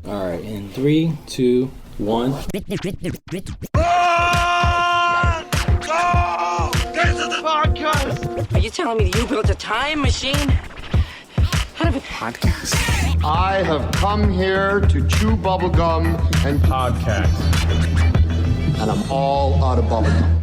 All right, in 3, 2, 1. Oh! This is the podcast! Are you telling me that you built a time machine? Out of a podcast? I have come here to chew bubblegum and podcast. And I'm all out of bubblegum.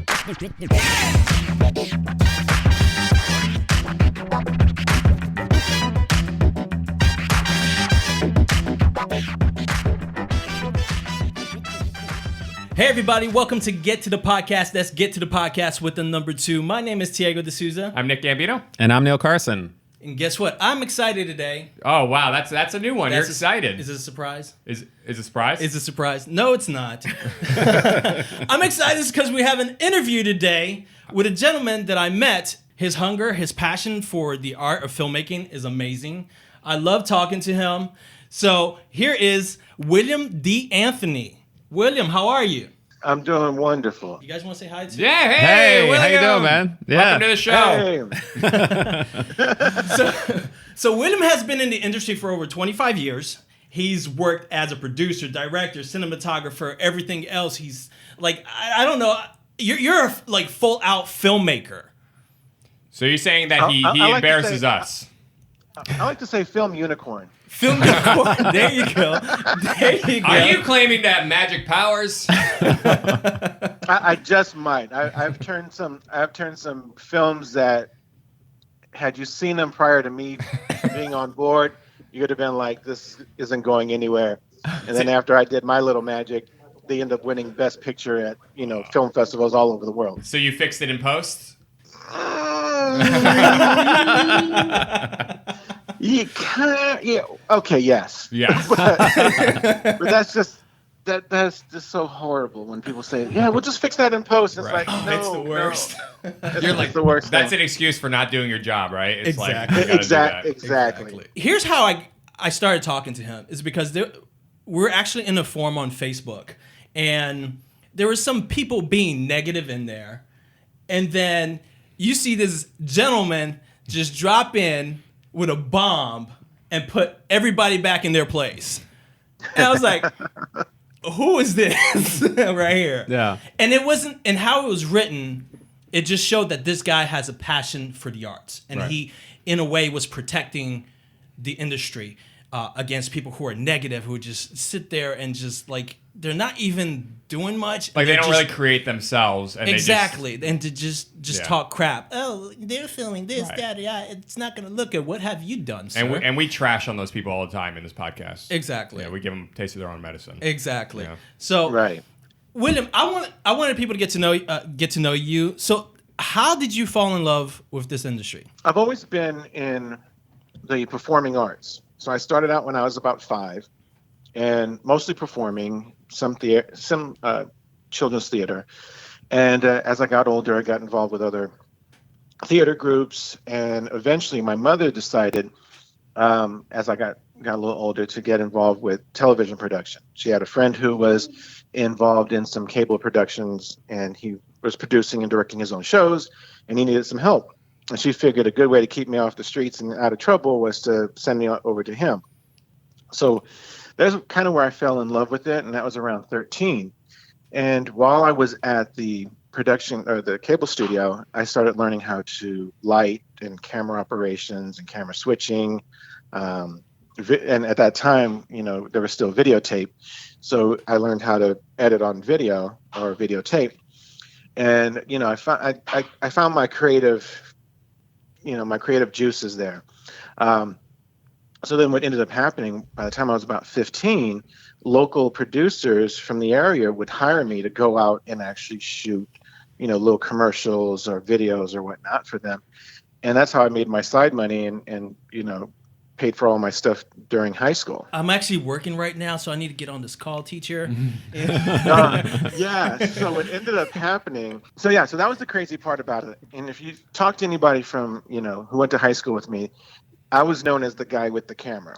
Hey everybody, welcome to Get to the Podcast. Let's get to the podcast with the number 2. My name is Tiago D'Souza. I'm Nick Gambino. And I'm Neil Carson. And guess what? I'm excited today. Oh wow, that's a new one. You're excited. Is it a surprise? Is it a surprise? It's a surprise. No, it's not. I'm excited because we have an interview today with a gentleman that I met. His hunger, his passion for the art of filmmaking is amazing. I love talking to him. So here is William D. Anthony. William, how are you? I'm doing wonderful. You guys want to say hi to? Yeah, Hey, William. how you doing, man? Yeah. Welcome to the show. So William has been in the industry for over 25 years. He's worked as a producer, director, cinematographer, everything else. He's like, I don't know. You're a like full out filmmaker. So you're saying that he like embarrasses to say, us? I like to say film unicorn. Film unicorn. There you go. There you go. Are you claiming that magic powers? I just might. I've turned some films that, had you seen them prior to me being on board, you would have been like, this isn't going anywhere. And then after I did my little magic, they end up winning Best Picture at film festivals all over the world. So you fixed it in post? You can't. Yeah. Okay. Yes. Yes. But that's just so horrible when people say, "Yeah, we'll just fix that in post." It's like, no, it's the worst. No. You're like the worst. That's an excuse for not doing your job, right? It's Exactly. like you gotta do that. Exactly. Here's how I started talking to him is because we're actually in a forum on Facebook, and there were some people being negative in there, and then you see this gentleman just drop in with a bomb and put everybody back in their place. And I was like, who is this right here? Yeah. And it wasn't, and how it was written, it just showed that this guy has a passion for the arts. And Right. he, in a way, was protecting the industry against people who are negative, who just sit there and just like, they're not even doing much. Like they don't just, really create themselves. And exactly. And to just Yeah. talk crap. Oh, they're filming this, Right. that, yeah. It's not going to look good. What have you done, sir? And we trash on those people all the time in this podcast. Exactly. Yeah, we give them a taste of their own medicine. Exactly. Yeah. So, Right. William, I wanted people to get to know you. So, how did you fall in love with this industry? I've always been in the performing arts. So I started out when I was about 5, and mostly performing, some children's theater. And as I got older, I got involved with other theater groups, and eventually my mother decided, as I got a little older, to get involved with television production. She had a friend who was involved in some cable productions, and he was producing and directing his own shows, and he needed some help. And she figured a good way to keep me off the streets and out of trouble was to send me over to him. So that's kind of where I fell in love with it, and that was around 13. And while I was at the production or the cable studio, I started learning how to light and camera operations and camera switching. And at that time, there was still videotape. So I learned how to edit on video or videotape. And, I found my creative juices there. So then what ended up happening, by the time I was about 15, local producers from the area would hire me to go out and actually shoot, little commercials or videos or whatnot for them. And that's how I made my side money and paid for all my stuff during high school. I'm actually working right now, so I need to get on this call, teacher. Yeah, so what ended up happening, so that was the crazy part about it. And if you talk to anybody from, who went to high school with me, I was known as the guy with the camera.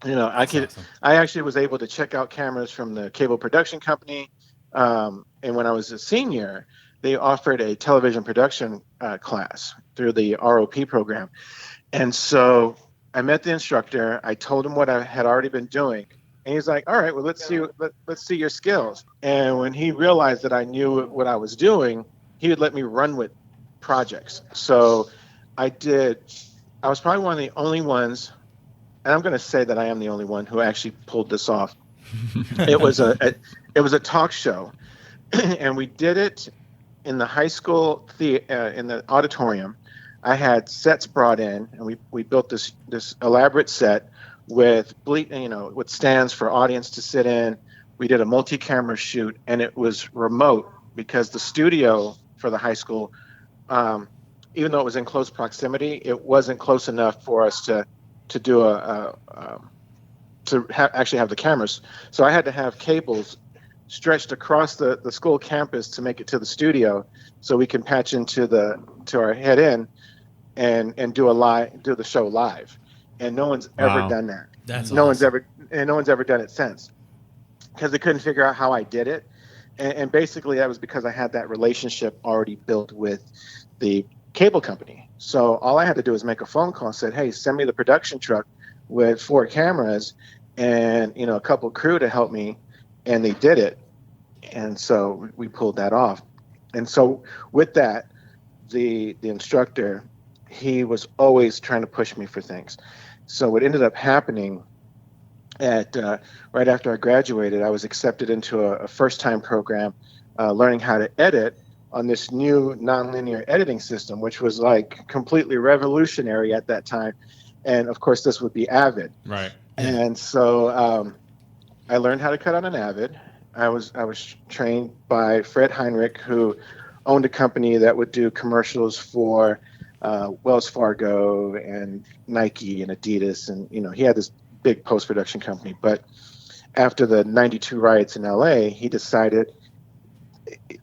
I actually was able to check out cameras from the cable production company. And when I was a senior, they offered a television production class through the ROP program. And so I met the instructor. I told him what I had already been doing. And he's like, all right, well, let's see your skills. And when he realized that I knew what I was doing, he would let me run with projects. So I was probably one of the only ones, and I'm going to say that I am the only one who actually pulled this off. It was a talk show, and we did it in the high school in the auditorium. I had sets brought in, and we built this elaborate set with with stands for audience to sit in. We did a multi-camera shoot, and it was remote because the studio for the high school, even though it was in close proximity, it wasn't close enough for us to do actually have the cameras. So I had to have cables stretched across the school campus to make it to the studio, so we can patch into our head in and do the show live. And no one's ever done that. That's no awesome. no one's ever done it since, because they couldn't figure out how I did it. And basically that was because I had that relationship already built with the cable company. So all I had to do was make a phone call and said, hey, send me the production truck with 4 cameras and a couple crew to help me, and they did it. And so we pulled that off. And so with that, the instructor, he was always trying to push me for things. So what ended up happening right after I graduated, I was accepted into a first-time program, learning how to edit on this new nonlinear editing system, which was like completely revolutionary at that time. And of course, this would be Avid. Right. And so I learned how to cut on an Avid. I was trained by Fred Heinrich, who owned a company that would do commercials for Wells Fargo and Nike and Adidas, and he had this big post-production company. But after the '92 riots in LA, he decided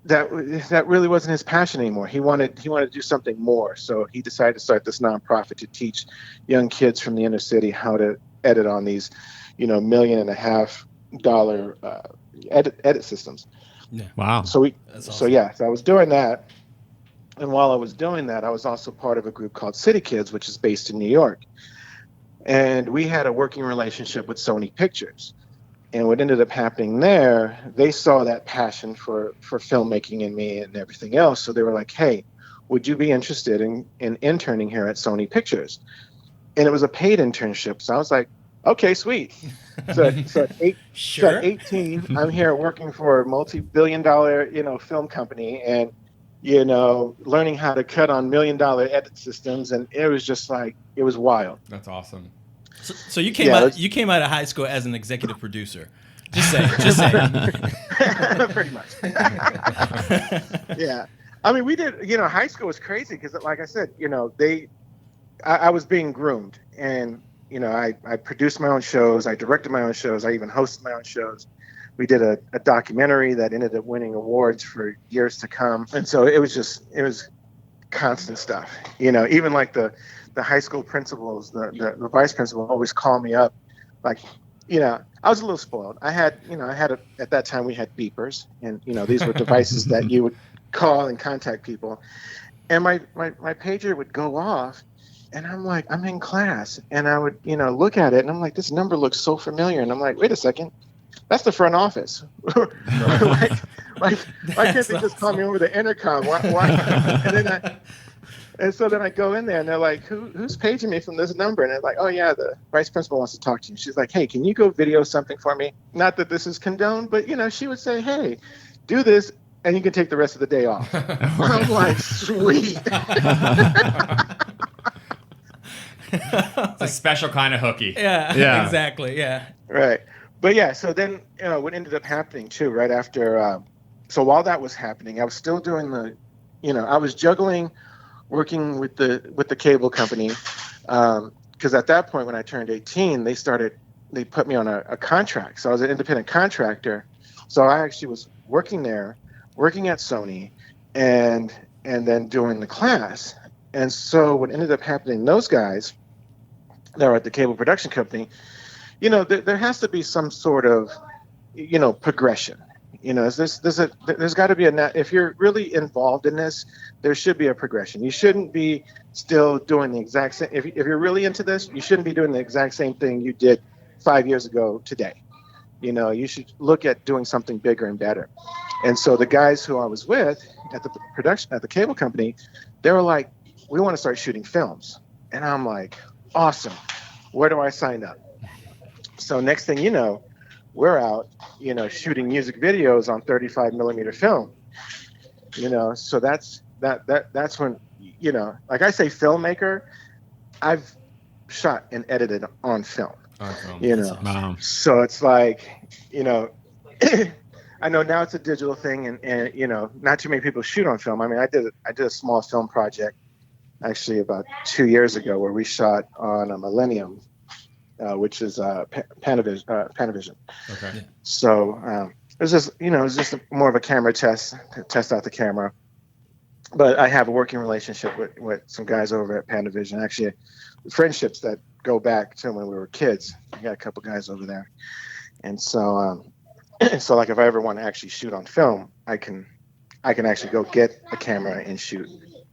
that really wasn't his passion anymore. He wanted to do something more. So he decided to start this nonprofit to teach young kids from the inner city how to edit on these, $1.5 million edit systems. Yeah. Wow. So That's so awesome. I was doing that. And while I was doing that, I was also part of a group called City Kids, which is based in New York. And we had a working relationship with Sony Pictures. And what ended up happening there, they saw that passion for filmmaking in me and everything else. So they were like, hey, would you be interested in interning here at Sony Pictures? And it was a paid internship. So I was like, okay, sweet. So Sure. at 18, I'm here working for a multi-billion-dollar, film company, and learning how to cut on $1 million edit systems, and it was just like, it was wild. That's awesome. So you came out of high school as an executive producer. Just saying. Pretty much. Yeah. I mean, we did, high school was crazy because, like I said, I was being groomed, and, I produced my own shows. I directed my own shows. I even hosted my own shows. We did a documentary that ended up winning awards for years to come. And so it was constant stuff. Even like the high school principals, the vice principal always call me up. Like, I was a little spoiled. at that time we had beepers, and, these were devices that you would call and contact people. And my pager would go off, and I'm like, I'm in class, and I would, look at it, and I'm like, this number looks so familiar. And I'm like, wait a second. That's the front office. Why can't they just call me over the intercom? Why? And so then I go in there, and they're like, who's paging me from this number? And they're like, oh, yeah, the vice principal wants to talk to you. She's like, hey, can you go video something for me? Not that this is condoned, but, she would say, hey, do this, and you can take the rest of the day off. I'm like, sweet. It's a special kind of hooky. Yeah. Exactly. Yeah. Right. But yeah, so then, what ended up happening too, right after, so while that was happening, I was still doing I was juggling working with the cable company. Because at that point, when I turned 18, they put me on a contract. So I was an independent contractor. So I actually was working there, working at Sony, and then doing the class. And so what ended up happening, those guys that were at the cable production company, there has to be some sort of, progression. There's got to be if you're really involved in this, there should be a progression. You shouldn't be still doing the exact same. If you're really into this, you shouldn't be doing the exact same thing you did 5 years ago today. You should look at doing something bigger and better. And so the guys who I was with at the cable company, they were like, we want to start shooting films. And I'm like, awesome. Where do I sign up? So next thing you know, we're out, shooting music videos on 35 millimeter film. So that's when, like I say, filmmaker, I've shot and edited on film. Wow. So it's like, I know now it's a digital thing, and not too many people shoot on film. I mean, I did a small film project actually about 2 years ago where we shot on a Millennium, which is Panavision. Okay. Yeah. So it was just more of a camera test to test out the camera. But I have a working relationship with some guys over at Panavision. Actually, friendships that go back to when we were kids. I got a couple guys over there, and so so like if I ever want to actually shoot on film, I can actually go get a camera and shoot.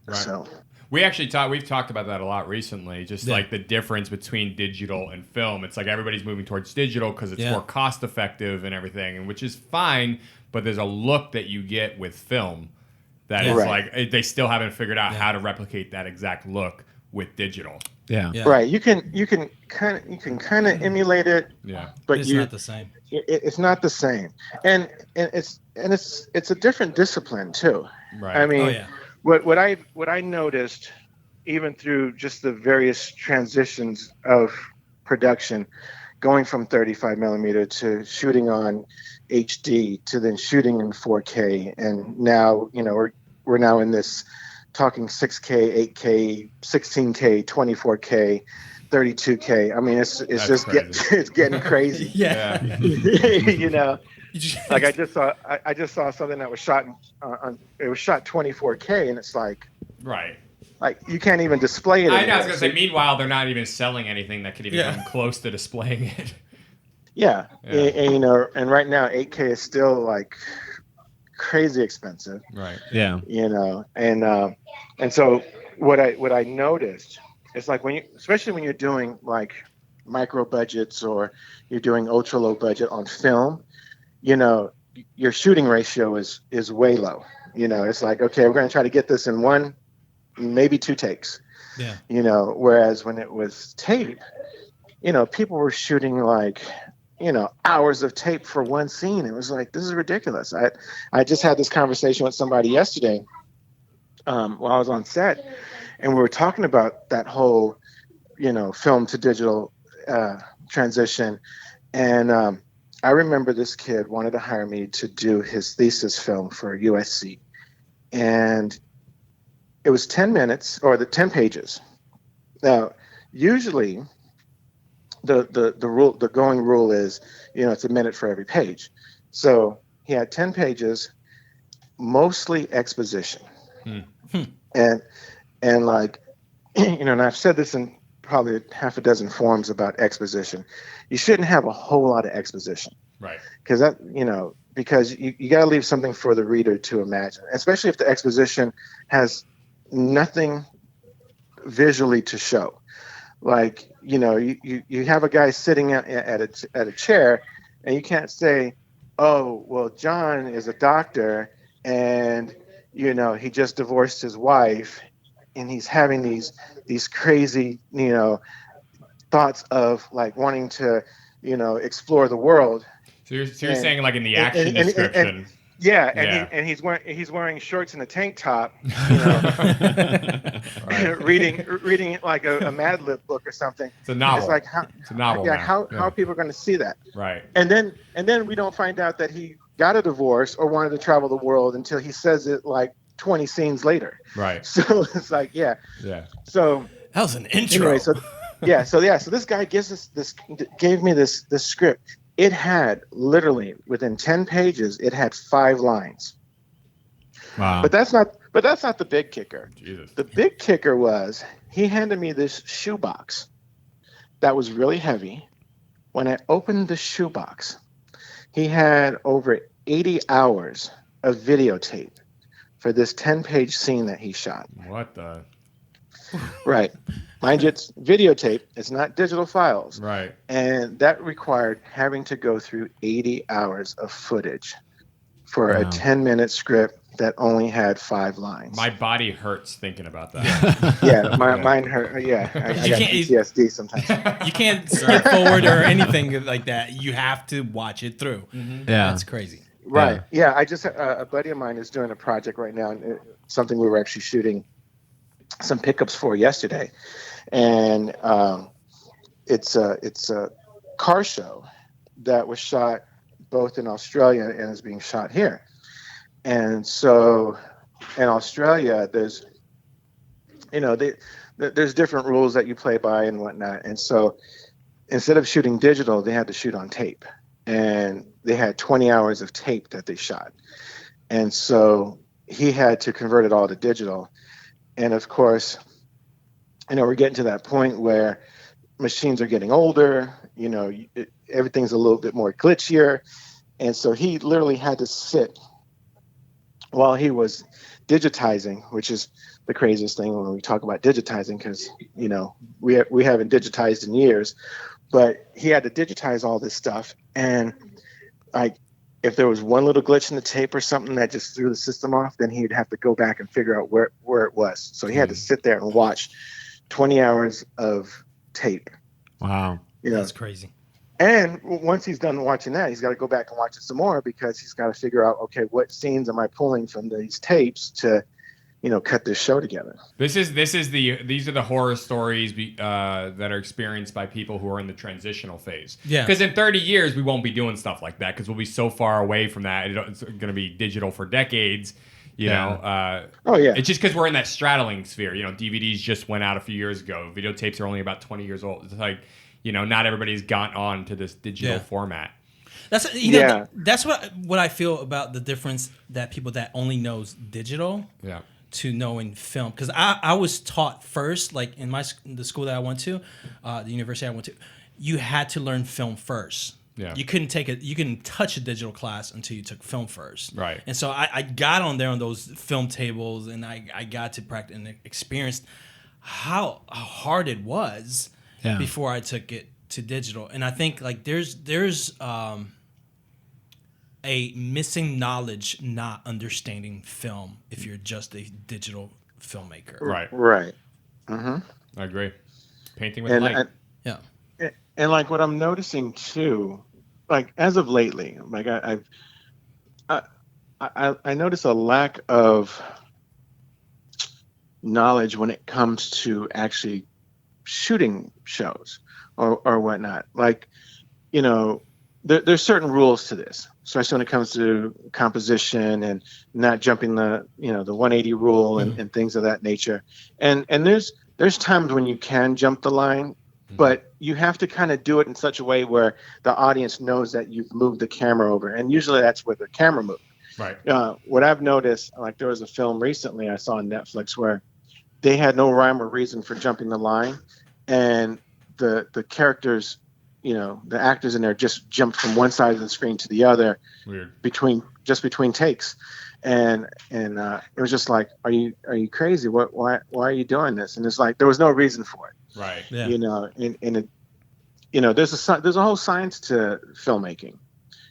Right. So we've talked about that a lot recently, just Yeah. like the difference between digital and film. It's like everybody's moving towards digital because it's more cost effective and everything, and which is fine, but there's a look that you get with film that is like they still haven't figured out how to replicate that exact look with digital. Yeah. right, you can kind of emulate it, but It's not the same. It's not the same, and it's a different discipline too. Right. I mean, Oh, yeah. what I noticed, even through just the various transitions of production, going from 35 millimeter to shooting on HD to then shooting in 4K, and now we're now in this talking 6K, 8K, 16K, 24K, 32K. I mean, it's just it's getting crazy. Yeah. Like I just saw something that was shot it was shot 24K, and it's like you can't even display it. I know. I was gonna say. Meanwhile, they're not even selling anything that could even come close to displaying it. Yeah. And right now 8K is still like crazy expensive. Right. Yeah. And so what I noticed is like especially when you're doing like micro budgets or you're doing ultra low budget on film, your shooting ratio is way low. It's like, okay, we're going to try to get this in one, maybe two takes. Yeah. Whereas when it was tape, people were shooting like, hours of tape for one scene. It was like, this is ridiculous. I just had this conversation with somebody yesterday while I was on set, and we were talking about that whole, film to digital transition. And I remember this kid wanted to hire me to do his thesis film for USC. And it was 10 minutes, or the 10 pages. Now, usually the going rule is, it's a minute for every page. So he had 10 pages, mostly exposition. And like, and I've said this in probably half a dozen forums about exposition. You shouldn't have a whole lot of exposition. Right. Because you got to leave something for the reader to imagine, especially if the exposition has nothing visually to show. Like, you have a guy sitting at a chair, and you can't say, oh, well, John is a doctor, and, he just divorced his wife, and he's having these crazy, thoughts of like wanting to, explore the world. So you're saying like in the action description. And he's wearing shorts and a tank top, reading like a Mad Lib book or something. It's a novel. It's like it's a novel. Yeah, how are people going to see that? Right. And then we don't find out that he got a divorce or wanted to travel the world until he says it like 20 scenes later. Right. So it's like, yeah. So that was an intro. Anyway, so this guy gave me this script. It had literally within 10 pages, it had 5 lines. Wow. But that's not the big kicker. Jesus. The big kicker was he handed me this shoebox that was really heavy. When I opened the shoebox, he had over 80 hours of videotape for this 10-page scene that he shot. What the? Right. Mind you, it's videotape. It's not digital files. Right. And that required having to go through 80 hours of footage for a 10-minute script that only had 5 lines. My body hurts thinking about that. Yeah, mine hurt. Yeah, I got PTSD sometimes. You can't skip forward or anything like that. You have to watch it through. Yeah. That's crazy. Right. Yeah, I just a buddy of mine is doing a project right now, and something we were actually shooting some pickups for yesterday, and it's a car show that was shot both in Australia and is being shot here. And so in Australia, there's there's different rules that you play by and whatnot. And so instead of shooting digital, they had to shoot on tape, and they had 20 hours of tape that they shot. And so he had to convert it all to digital. And of course, we're getting to that point where machines are getting older, everything's a little bit more glitchier. And so he literally had to sit while he was digitizing, which is the craziest thing when we talk about digitizing, because, we haven't digitized in years, but he had to digitize all this stuff. And like, if there was one little glitch in the tape or something that just threw the system off, then he'd have to go back and figure out where it was. So he had to sit there and watch 20 hours of tape. Wow. That's crazy. And once he's done watching that, he's got to go back and watch it some more, because he's got to figure out, okay, what scenes am I pulling from these tapes to, cut this show together. These are the horror stories that are experienced by people who are in the transitional phase. Yeah. Because in 30 years, we won't be doing stuff like that, because we'll be so far away from that. It's going to be digital for decades. You know, it's just because we're in that straddling sphere. DVDs just went out a few years ago. Videotapes are only about 20 years old. It's like, not everybody's gone on to this digital format. That's that's what I feel about the difference that people that only knows digital to knowing film. Because I was taught first, like in the school that I went to, the university I went to, you had to learn film first. Yeah. You couldn't touch a digital class until you took film first. Right. And so I got on there on those film tables, and I got to practice and experience how hard it was before I took it to digital. And I think like there's a missing knowledge not understanding film if you're just a digital filmmaker. Right. Mm-hmm. I agree. Painting with light. And like what I'm noticing too, like as of lately, like I notice a lack of knowledge when it comes to actually shooting shows or whatnot. Like, there's certain rules to this, especially when it comes to composition and not jumping the 180 rule and things of that nature. And there's times when you can jump the line, but you have to kind of do it in such a way where the audience knows that you've moved the camera over. And usually that's with the camera move. Right. What I've noticed, like there was a film recently I saw on Netflix where they had no rhyme or reason for jumping the line. And the characters, the actors in there just jumped from one side of the screen to the other. Weird. between takes. And it was just like, are you crazy? Why are you doing this? And it's like, there was no reason for it. Right. Yeah. There's a whole science to filmmaking,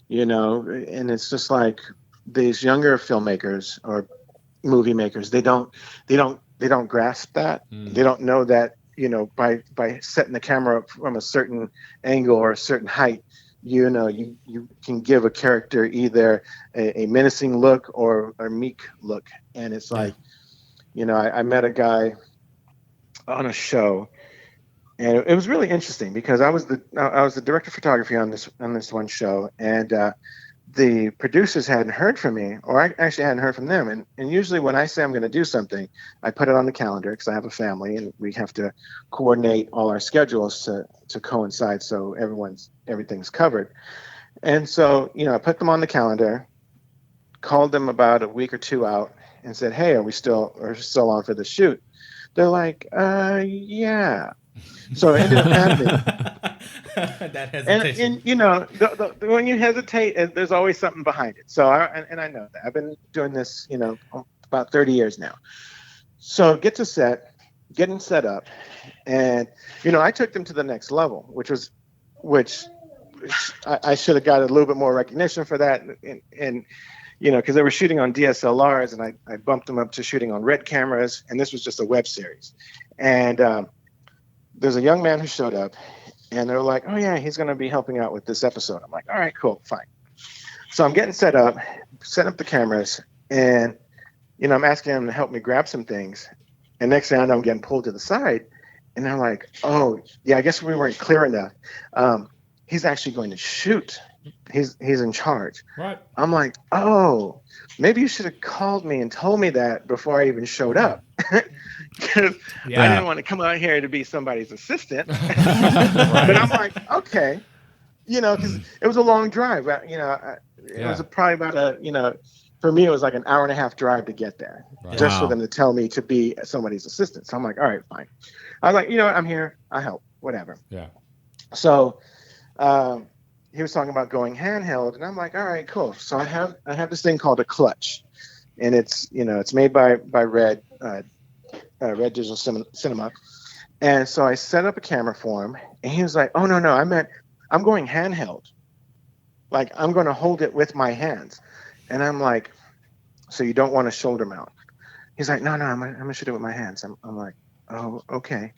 and it's just like these younger filmmakers or movie makers, they don't grasp that. They don't know that, by setting the camera up from a certain angle or a certain height, you can give a character either a menacing look or a meek look. And it's like, I met a guy on a show, and it was really interesting because I was the director of photography on this one show, and the producers hadn't heard from me, or I actually hadn't heard from them. And usually when I say I'm going to do something, I put it on the calendar because I have a family and we have to coordinate all our schedules to coincide so everything's covered. And so, I put them on the calendar, called them about a week or two out and said, hey, are we still on for the shoot? They're like, yeah. So it ended up happening. That hesitation. And when you hesitate, there's always something behind it. So I know that. I've been doing this, about 30 years now. So get to set, getting set up, and I took them to the next level, which I should have got a little bit more recognition for that, and because they were shooting on DSLRs, and I bumped them up to shooting on Red cameras, and this was just a web series. And there's a young man who showed up, and they're like, oh yeah, he's going to be helping out with this episode. I'm like, all right, cool, fine. So I'm getting set up the cameras, and I'm asking him to help me grab some things, and next thing I know, I'm getting pulled to the side, and I'm like, oh yeah, I guess we weren't clear enough. He's actually going to shoot. He's in charge. Right. I'm like, oh, maybe you should have called me and told me that before I even showed up. Because I didn't want to come out here to be somebody's assistant. But I'm like, okay, because it was a long drive. It was probably about for me, it was like an hour and a half drive to get there, just for them to tell me to be somebody's assistant. So I'm like, all right, fine. I was like, I'm here. I'll help, whatever. Yeah. So he was talking about going handheld, and I'm like, all right, cool. So I have this thing called a clutch, and it's made by Red Digital Cinema, and so I set up a camera for him, and he was like, oh no, I meant I'm going handheld, like I'm going to hold it with my hands, and I'm like, so you don't want a shoulder mount? He's like, no, I'm gonna shoot it with my hands. I'm like, oh, okay.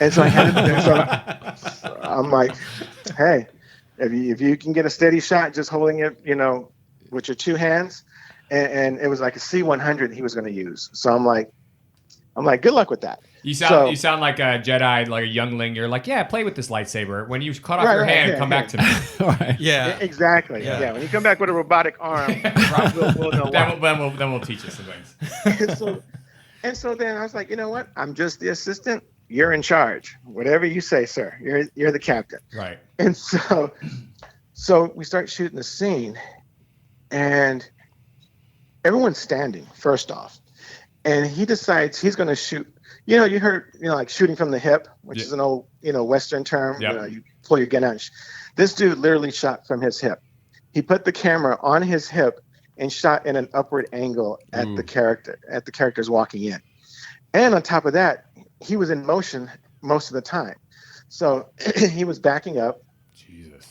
And so I had so I'm like, hey, if you can get a steady shot just holding it, with your two hands, and it was like a C100 he was going to use. So I'm like, good luck with that. You sound like a Jedi, like a youngling. You're like, yeah, play with this lightsaber. When you cut off your hand, come back to me. Right. Yeah, exactly. Yeah. When you come back with a robotic arm, we'll know why. Then we'll teach you some things. And so then I was like, you know what? I'm just the assistant. You're in charge. Whatever you say, sir. You're the captain. Right. And so we start shooting the scene, and everyone's standing first off, and he decides he's going to shoot. You heard like shooting from the hip, which is an old Western term. Yep. You pull your gun out. This dude literally shot from his hip. He put the camera on his hip and shot in an upward angle at the characters walking in. And on top of that, he was in motion most of the time. So he was backing up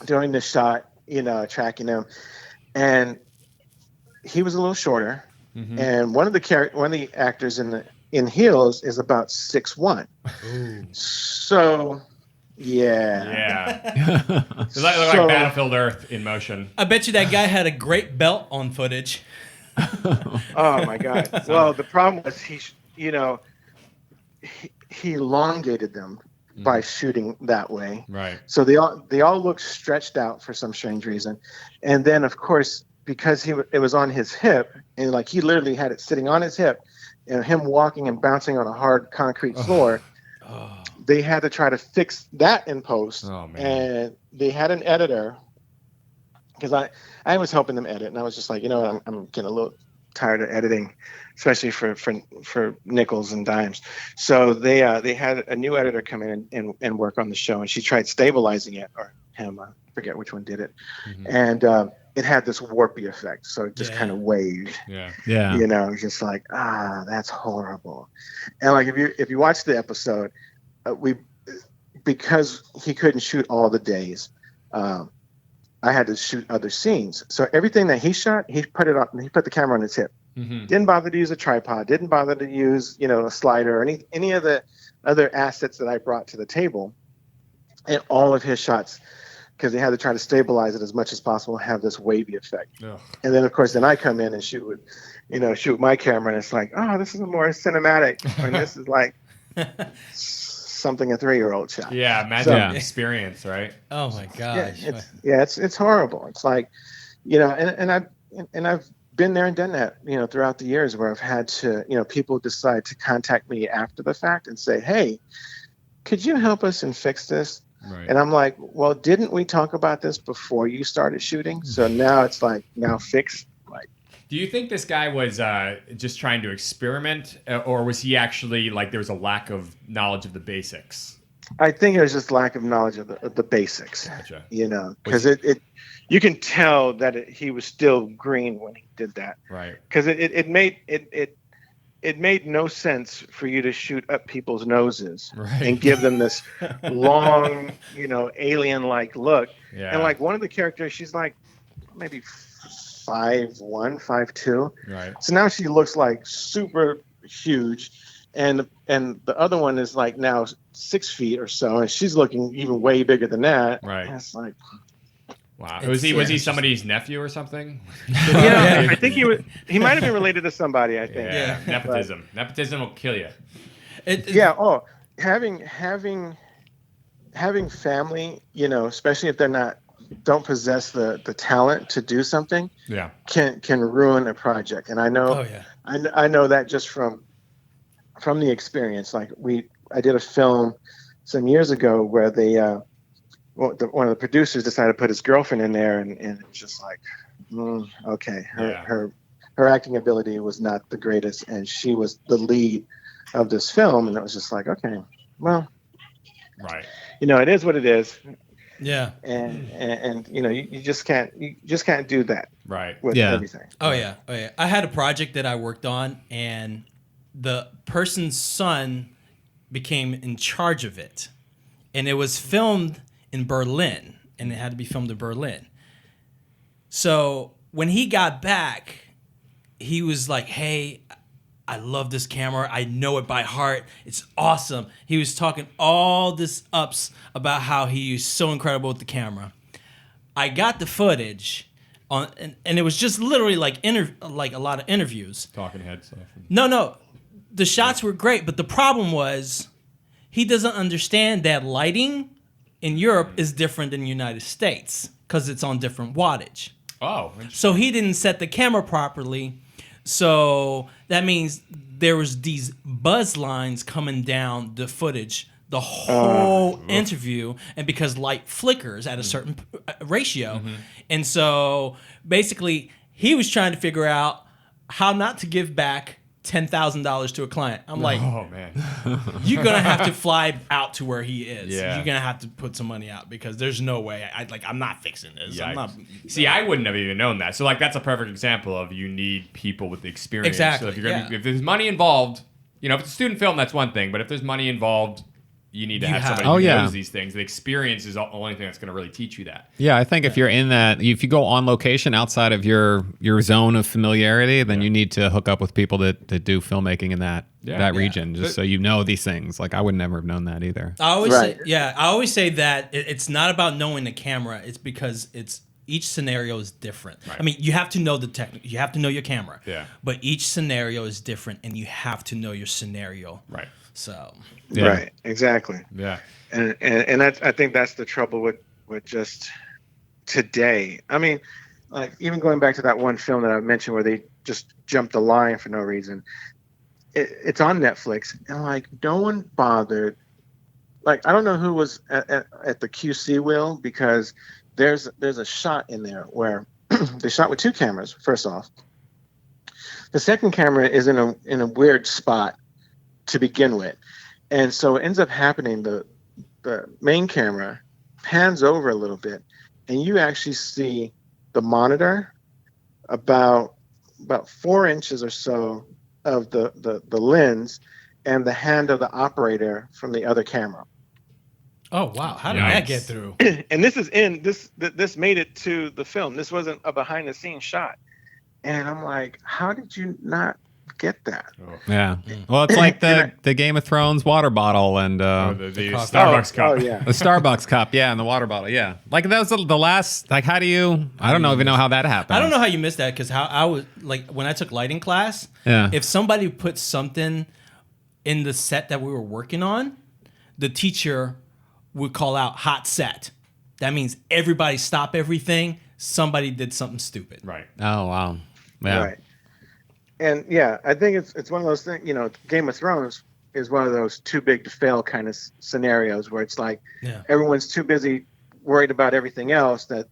during the shot, tracking him. And he was a little shorter. Mm-hmm. And one of the actors in heels is about 6'1". So yeah. It's like Battlefield Earth in motion. I bet you that guy had a great belt on footage. Oh my God. Well, the problem was he elongated them by shooting that way. Right. So they all look stretched out for some strange reason. And then of course, because it was on his hip, and like he literally had it sitting on his hip, and him walking and bouncing on a hard concrete floor, they had to try to fix that in post. Oh, man. And they had an editor, because I was helping them edit, and I was just like, I'm getting a little tired of editing, especially for nickels and dimes. So they had a new editor come in and work on the show, and she tried stabilizing it, or him, I forget which one did it. Mm-hmm. And it had this warpy effect, so it just kind of waved. Yeah. Just like, that's horrible. And like if you watch the episode, because he couldn't shoot all the days, I had to shoot other scenes. So everything that he shot, he put the camera on his hip. Mm-hmm. Didn't bother to use a tripod. Didn't bother to use a slider or any of the other assets that I brought to the table. And all of his shots, because they had to try to stabilize it as much as possible, have this wavy effect. Ugh. And then of course, I come in and shoot with my camera, and it's like, oh, this is more cinematic, and this is like something a 3-year-old shot. Yeah, imagine the experience, right? Oh my gosh. It's horrible. It's like, and I've been there and done that, throughout the years, where I've had to, people decide to contact me after the fact and say, hey, could you help us and fix this? Right. And I'm like, well, didn't we talk about this before you started shooting? So now it's like, now fix. Like, do you think this guy was just trying to experiment, or was he actually like there was a lack of knowledge of the basics? I think it was just lack of knowledge of the basics. Gotcha. Because you can tell that he was still green when he did that. Right. Because it it made no sense for you to shoot up people's noses Right. and give them this long, alien-like look. Yeah. And like one of the characters, she's like maybe 5'1", 5'2". Right. So now she looks like super huge, and the other one is like now 6 feet or so, and she's looking even way bigger than that. Right. And it's like, wow. Was he somebody's nephew or something? yeah, I think he might have been related to somebody, I think. Yeah. Nepotism. Nepotism will kill you. Having family, especially if don't possess the talent to do something, can ruin a project. And I know, I know that just from the experience. Like I did a film some years ago where one of the producers decided to put his girlfriend in there, and it's just like, okay, her acting ability was not the greatest, and she was the lead of this film, and it was just like, okay, well, right, it is what it is. Yeah, and you just can't do that, right, with everything. Oh yeah. I had a project that I worked on, and the person's son became in charge of it, and it was filmed in Berlin, and it had to be filmed in Berlin. So when he got back, he was like, hey, I love this camera. I know it by heart. It's awesome. He was talking all this ups about how he is so incredible with the camera. I got the footage and it was just literally like a lot of interviews. Talking head stuff. No. The shots were great, but the problem was he doesn't understand that lighting in Europe is different than the United States because it's on different wattage. Oh. So he didn't set the camera properly. So that means there was these buzz lines coming down the footage the whole interview, and because light flickers at a certain ratio. And so basically he was trying to figure out how not to give back $10,000 to a client. I'm like, oh man, you're gonna have to fly out to where he is. Yeah. You're gonna have to put some money out because there's no way. I'm not fixing this. Yikes. I'm not. See, I wouldn't have even known that. So like that's a perfect example of you need people with the experience. Exactly. So if there's money involved, if it's a student film, that's one thing. But if there's money involved, you need to have somebody who knows these things. The experience is the only thing that's going to really teach you that. Yeah, I think if you're in that, if you go on location outside of your zone of familiarity, then you need to hook up with people that do filmmaking in that region, just so you know these things. Like I would never have known that either. I always say that it's not about knowing the camera. It's because each scenario is different. Right. I mean, you have to know you have to know your camera. Yeah. But each scenario is different, and you have to know your scenario. Right. So. Yeah. Right. Exactly. Yeah. And I think that's the trouble with just today. I mean, like even going back to that one film that I mentioned where they just jumped the line for no reason. It's on Netflix, and like no one bothered. Like I don't know who was at the QC wheel, because there's a shot in there where they shot with two cameras. First off, the second camera is in a weird spot to begin with, and so it ends up happening. The main camera pans over a little bit, and you actually see the monitor about 4 inches or so of the lens, and the hand of the operator from the other camera. Oh wow! How did that get through? And this made it to the film. This wasn't a behind the scenes shot, and I'm like, how did you not get that? Yeah. Well, it's like the Game of Thrones water bottle and the Starbucks cup. Oh yeah. the Starbucks cup, and the water bottle, Like that was the last. Like, how do you? I don't even know how that happened. I don't know how you missed that, because how I was like when I took lighting class. Yeah. If somebody put something in the set that we were working on, the teacher would call out hot set. That means everybody stop everything. Somebody did something stupid. Right. Oh wow. Yeah. Right. And I think it's one of those things. Game of Thrones is one of those too big to fail kind of scenarios where it's like everyone's too busy worried about everything else that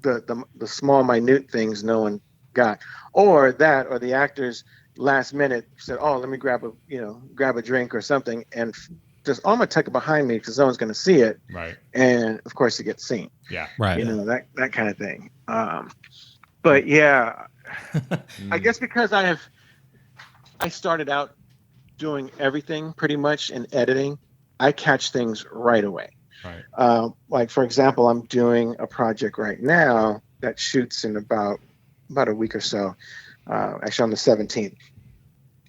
the small minute things no one got, or the actors last minute said, oh, let me grab a drink or something, and just I'm gonna tuck it behind me because no one's gonna see it. Right. And of course it gets seen. Yeah. Right. That kind of thing. But yeah. I guess because I I started out doing everything pretty much in editing, I catch things right away. Right. Like for example, I'm doing a project right now that shoots in about a week or so. Actually, on the 17th,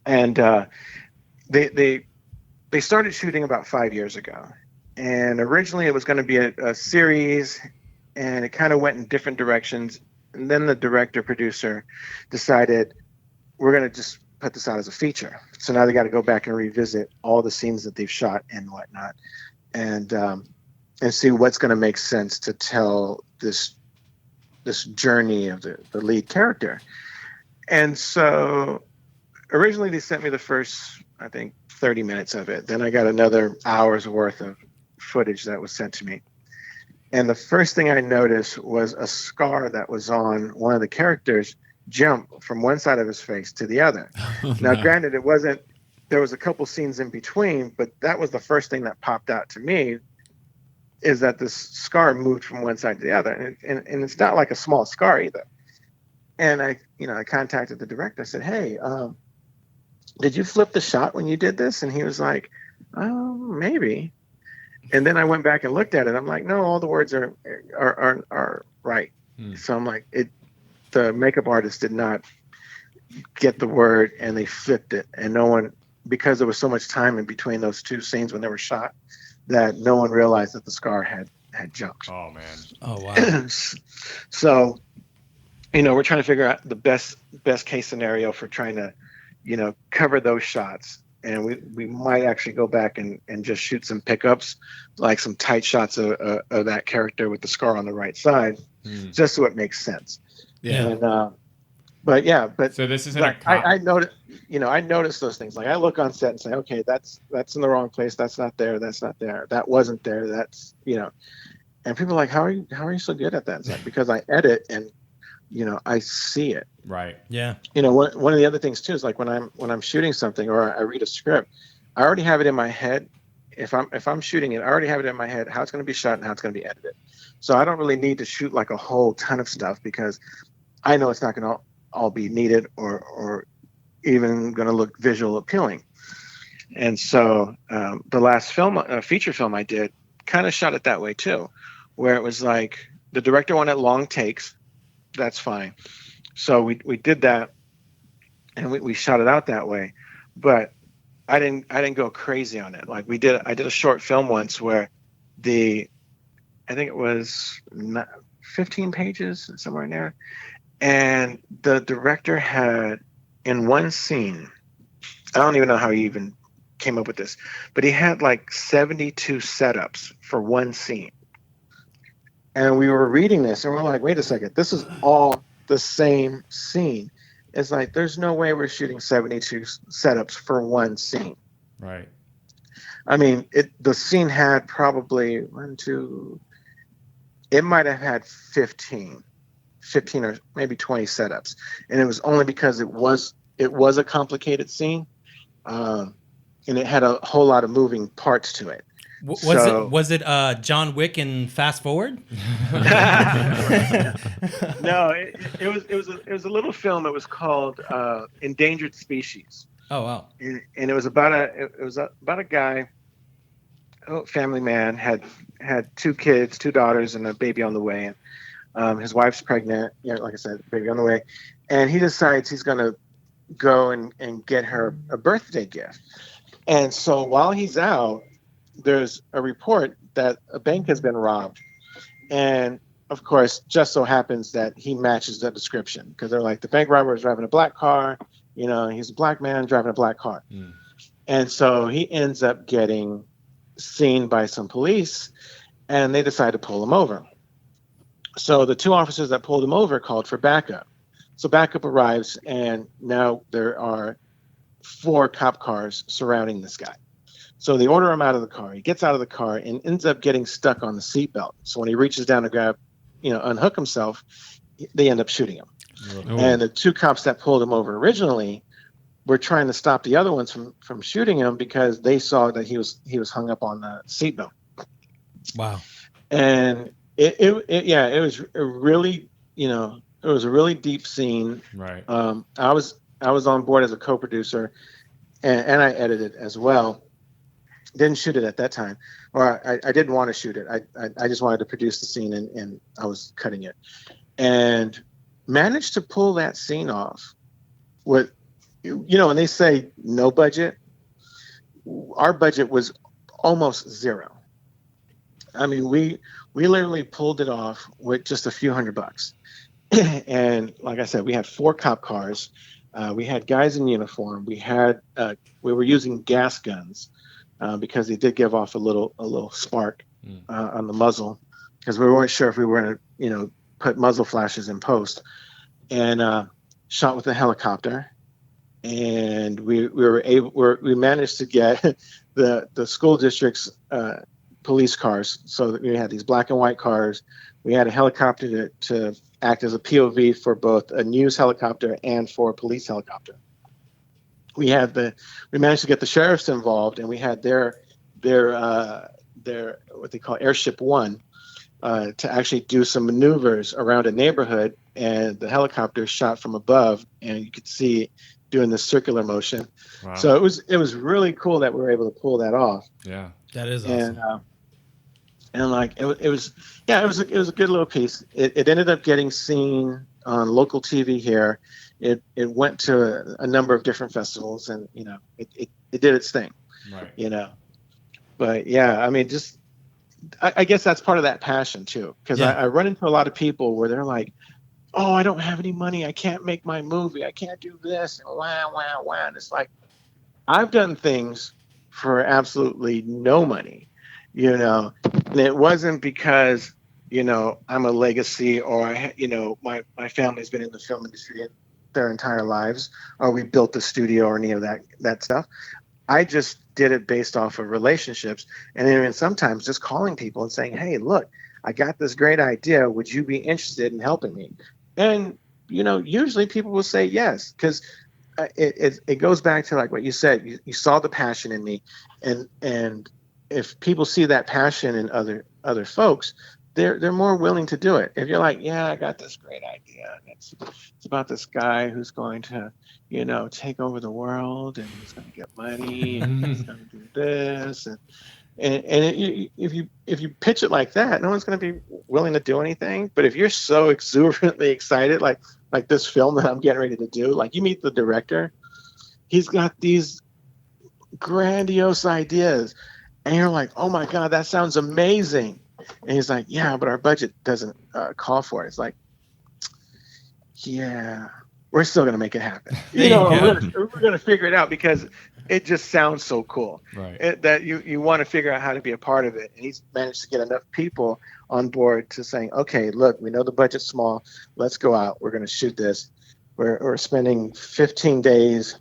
and they started shooting about 5 years ago, and originally it was going to be a series, and it kind of went in different directions. And then the director producer decided we're going to just put this out as a feature. So now they got to go back and revisit all the scenes that they've shot and whatnot, and see what's going to make sense to tell this journey of the lead character. And so originally they sent me the first, I think, 30 minutes of it. Then I got another hour's worth of footage that was sent to me. And the first thing I noticed was a scar that was on one of the characters jump from one side of his face to the other. Now, granted, there was a couple scenes in between, but that was the first thing that popped out to me, is that this scar moved from one side to the other. And it's not like a small scar either. And I contacted the director. I said, hey, did you flip the shot when you did this? And he was like, maybe. And then I went back and looked at it. I'm like, no, all the words are right. So I'm like, the makeup artist did not get the word, and they flipped it. And no one, because there was so much time in between those two scenes when they were shot, that no one realized that the scar had jumped. Oh man. Oh wow. So, we're trying to figure out the best case scenario for trying to, cover those shots. And we might actually go back and just shoot some pickups, like some tight shots of that character with the scar on the right side, just so it makes sense. Yeah. And, but so this isn't like, I noticed, I noticed those things. Like I look on set and say, okay, that's in the wrong place. That's not there. That's not there. That wasn't there. That's, and people are like, how are you so good at that? It's like, because I edit and, I see it. Right. Yeah. One of the other things too is like when I'm shooting something or I read a script, I already have it in my head. If I'm shooting it, I already have it in my head how it's going to be shot and how it's going to be edited. So I don't really need to shoot like a whole ton of stuff, because I know it's not going to all be needed or even going to look visual appealing. And so the last feature film I did, kind of shot it that way too, where it was like the director wanted long takes. That's fine. So we did that, and we shot it out that way. But I didn't go crazy on it. Like I did a short film once where I think it was 15 pages, somewhere in there. And the director had, in one scene, I don't even know how he even came up with this, but he had like 72 setups for one scene. And we were reading this and we're like, wait a second, this is all the same scene. It's like, there's no way we're shooting 72 setups for one scene. Right. I mean, the scene had probably it might have had 15 or maybe 20 setups. And it was only because it was a complicated scene. And it had a whole lot of moving parts to it. Was it John Wick in Fast Forward? No, it was a little film. It was called Endangered Species. Oh wow! And it was about a guy, family man, had 2 kids, 2 daughters, and a baby on the way. And his wife's pregnant. Like I said, baby on the way, and he decides he's gonna go and get her a birthday gift. And so while he's out, there's a report that a bank has been robbed. And of course, just so happens that he matches the description, because they're like, the bank robber is driving a black car, he's a black man driving a black car. And so he ends up getting seen by some police, and they decide to pull him over. So the 2 officers that pulled him over called for backup. So backup arrives, and now there are 4 cop cars surrounding this guy. So they order him out of the car. He gets out of the car and ends up getting stuck on the seatbelt. So when he reaches down to grab, unhook himself, they end up shooting him. Oh. And the 2 cops that pulled him over originally were trying to stop the other ones from shooting him, because they saw that he was hung up on the seatbelt. Wow. And it was a really, it was a really deep scene. Right. I was on board as a co-producer, and I edited as well. Didn't shoot it at that time, or I didn't want to shoot it. I just wanted to produce the scene, and I was cutting it, and managed to pull that scene off with, when they say no budget, our budget was almost zero. I mean, we literally pulled it off with just a few $100. And like I said, we had 4 cop cars. We had guys in uniform. We were using gas guns because they did give off a little spark on the muzzle, because we weren't sure if we were going to, put muzzle flashes in post. And shot with a helicopter. And we managed to get the school district's police cars. So we had these black and white cars. We had a helicopter to act as a POV for both a news helicopter and for a police helicopter. We managed to get the sheriffs involved, and we had their what they call Airship One to actually do some maneuvers around a neighborhood, and the helicopter shot from above, and you could see doing this circular motion. Wow. So it was really cool that we were able to pull that off. Yeah, that is awesome. And like it was a good little piece. It ended up getting seen on local TV here. It went to a number of different festivals, and it did its thing. Right. But yeah, I mean, just I guess that's part of that passion too, because I run into a lot of people where they're like, "Oh, I don't have any money. I can't make my movie. I can't do this." And wah. And it's like, I've done things for absolutely no money, and it wasn't because, I'm a legacy, or my family's been in the film industry their entire lives, or we built a studio or any of that stuff. I just did it based off of relationships, and even sometimes just calling people and saying, "Hey, look, I got this great idea. Would you be interested in helping me?" And usually people will say yes, because it goes back to like what you said. You saw the passion in me, and if people see that passion in other folks, they're more willing to do it. If you're like, "Yeah, I got this great idea. It's about this guy who's going to, take over the world, and he's going to get money, and he's going to do this," if you pitch it like that, no one's going to be willing to do anything. But if you're so exuberantly excited, like this film that I'm getting ready to do, like you meet the director, he's got these grandiose ideas, and you're like, "Oh my God, that sounds amazing." And he's like, "Yeah, but our budget doesn't call for it." It's like, yeah, we're still going to make it happen. We're going to figure it out, because it just sounds so cool, right? That you want to figure out how to be a part of it. And he's managed to get enough people on board to saying, "Okay, look, we know the budget's small. Let's go out. We're going to shoot this." We're spending 15 days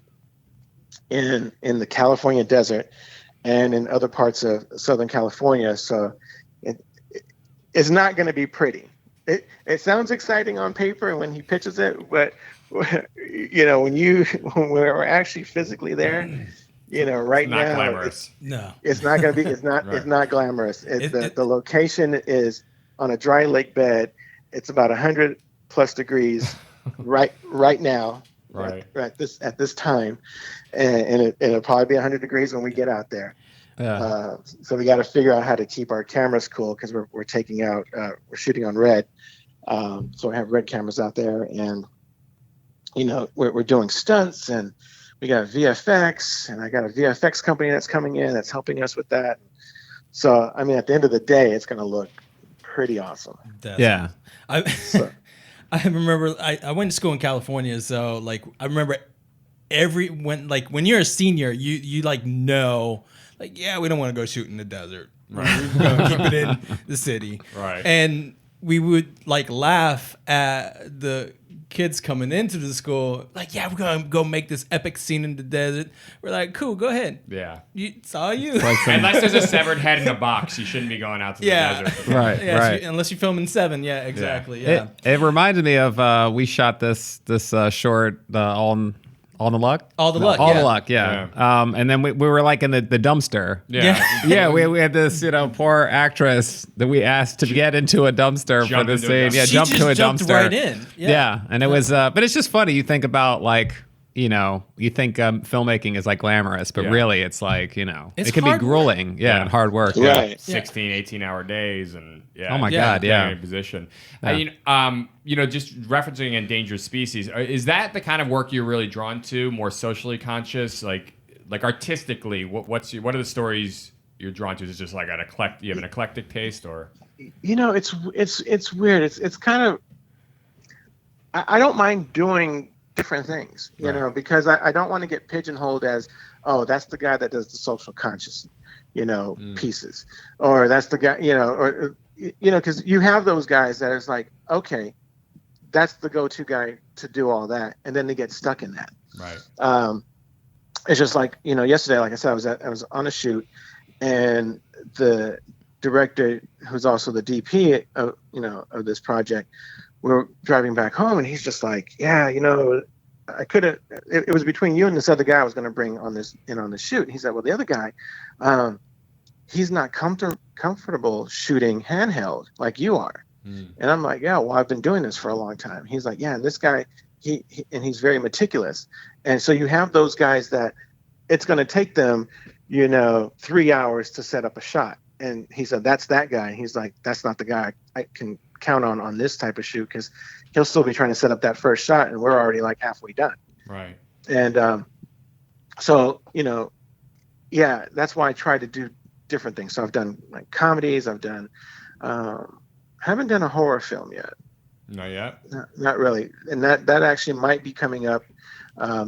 in the California desert and in other parts of Southern California. So it's not going to be pretty. It sounds exciting on paper and when he pitches it, but when we're actually physically there, right now, not glamorous. It's not going to be. It's not. Right. It's not glamorous. The location is on a dry lake bed. It's about 100+ degrees right now. Right. At this time, and it'll probably be 100 degrees when we get out there. Yeah. So we got to figure out how to keep our cameras cool, because we're taking out we're shooting on red, so we have red cameras out there, and we're doing stunts, and we got VFX, and I got a VFX company that's coming in that's helping us with that. So I mean, at the end of the day, it's going to look pretty awesome. Yeah. I remember I went to school in California, so like I remember when you're a senior, you know. Like, yeah, we don't want to go shoot in the desert. Right. We're going to keep it in the city. Right. And we would like laugh at the kids coming into the school. Like, yeah, we're going to go make this epic scene in the desert. We're like, cool, go ahead. Yeah. It's all you. Unless there's a severed head in a box, you shouldn't be going out to the desert. Right. Yeah, right. Unless you're filming 7. Yeah, exactly. Yeah. It reminded me of we shot this short All the Luck? All the Luck, All the Luck, yeah. And then we were like in the dumpster. Yeah. We had this, poor actress that we asked to get into a dumpster for the scene. Yeah, jumped to a dumpster. Right in. Yeah. And it was, but it's just funny. You think about like you know, you think filmmaking is like glamorous, but really it's like, you know, It's it can be hard grueling. And hard work. Right. 16, 18-hour days, and Oh my God, yeah. In position. You know, just referencing Endangered Species, is that the kind of work you're really drawn to? More socially conscious, like artistically? What are the stories you're drawn to? Is it just like you have an eclectic taste, or? You know, it's weird. It's kind of, I don't mind doing different things, you know, because I don't want to get pigeonholed as, oh, that's the guy that does the social conscious, you know, pieces, or that's the guy, you know, or you know, because you have those guys that is like, okay, that's the go-to guy to do all that, and then they get stuck in that. Right. It's just like, you know, yesterday, like I said, I was on a shoot, and the director, who's also the DP of, you know, of this project, we're driving back home, and he's just like, yeah, you know, I could have, it was between you and this other guy I was going to bring on this shoot. He said, well, the other guy, he's not comfortable shooting handheld like you are. And I'm like, yeah, well, I've been doing this for a long time. He's like, yeah, and this guy, and he's very meticulous. And so you have those guys that it's going to take them, you know, 3 hours to set up a shot. And he said, that's that guy. And he's like, that's not the guy I can count on this type of shoot, because he'll still be trying to set up that first shot, and we're already like halfway done. Right. And so, you know, yeah, that's why I try to do different things. So I've done like comedies. I've done, haven't done a horror film yet. Not yet. Not really. And that actually might be coming up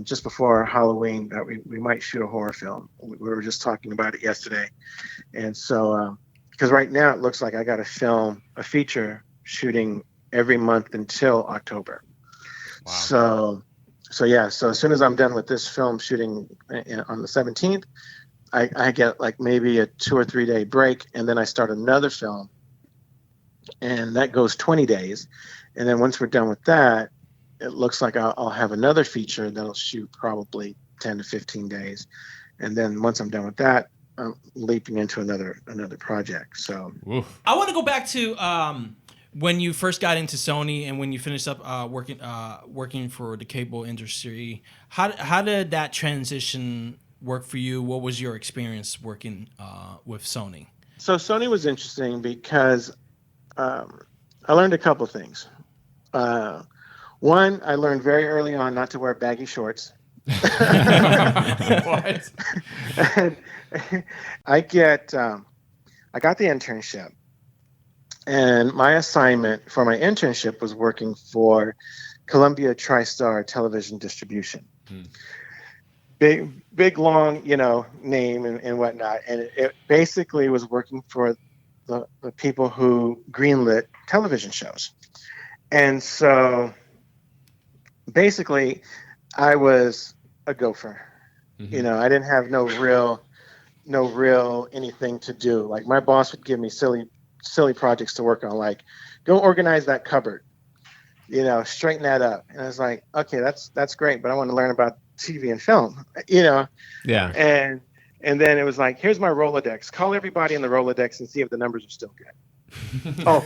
just before Halloween, that we might shoot a horror film. We were just talking about it yesterday. And so, because right now it looks like I got to film a feature shooting every month until October. Wow. So yeah. So as soon as I'm done with this film shooting on the 17th, I get like maybe a 2 or 3 day break, and then I start another film, and that goes 20 days. And then once we're done with that, it looks like I'll have another feature that'll shoot probably 10 to 15 days. And then once I'm done with that, I'm leaping into another project. So I want to go back to when you first got into Sony and when you finished up working for the cable industry. How did that transition work for you? What was your experience working with Sony? So Sony was interesting because I learned a couple things. One, I learned very early on not to wear baggy shorts. What? And I got the internship, and my assignment for my internship was working for Columbia TriStar Television Distribution. Big long, you know, name and whatnot, and it basically was working for the people who greenlit television shows. And so basically I was a gopher. You know, I didn't have no real anything to do. Like, my boss would give me silly projects to work on, like, go organize that cupboard, you know, straighten that up. And I was like, okay, that's great, but I want to learn about TV and film, you know? Yeah. And then it was like, here's my Rolodex. Call everybody in the Rolodex and see if the numbers are still good. Oh,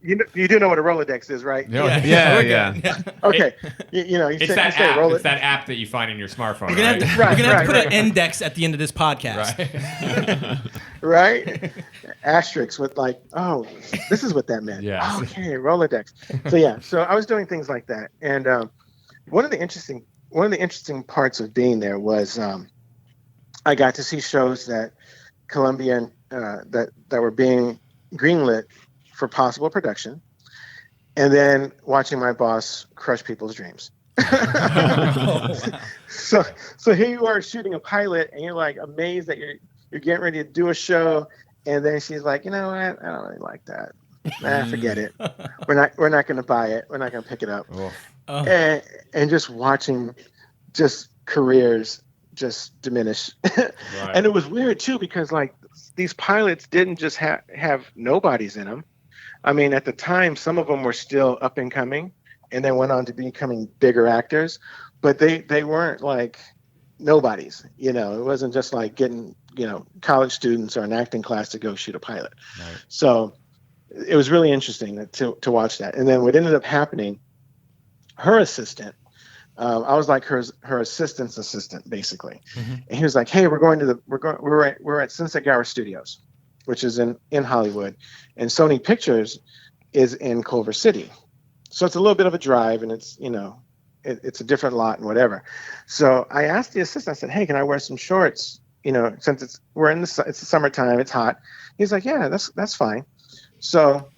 you do know what a Rolodex is, right? Yeah. Okay. You know, it's that app. It's that app that you find in your smartphone. We're gonna have to put an index at the end of this podcast. Right? Asterisks with like, oh, this is what that meant. Yeah. Okay, Rolodex. So yeah, so I was doing things like that, and one of the interesting parts of being there was I got to see shows that Columbia that were being greenlit for possible production, and then watching my boss crush people's dreams. So here you are shooting a pilot, and you're like amazed that you're getting ready to do a show, and then she's like, you know what, I don't really like that. Forget it. We're not going to buy it. We're not going to pick it up. And just watching just careers just diminish. And it was weird too, because like these pilots didn't just have nobodies in them. I mean, at the time, some of them were still up and coming, and then went on to becoming bigger actors, but they weren't like nobodies. You know, it wasn't just like getting, you know, college students or an acting class to go shoot a pilot. Right. So it was really interesting to watch that. And then what ended up happening, her assistant I was like her assistant's assistant, basically. And he was like, "Hey, we're at Sunset Gower Studios, which is in Hollywood, and Sony Pictures is in Culver City. So it's a little bit of a drive, and it's it's a different lot and whatever." So I asked the assistant. I said, "Hey, can I wear some shorts? Since it's the summertime, it's hot." He's like, "Yeah, that's fine." So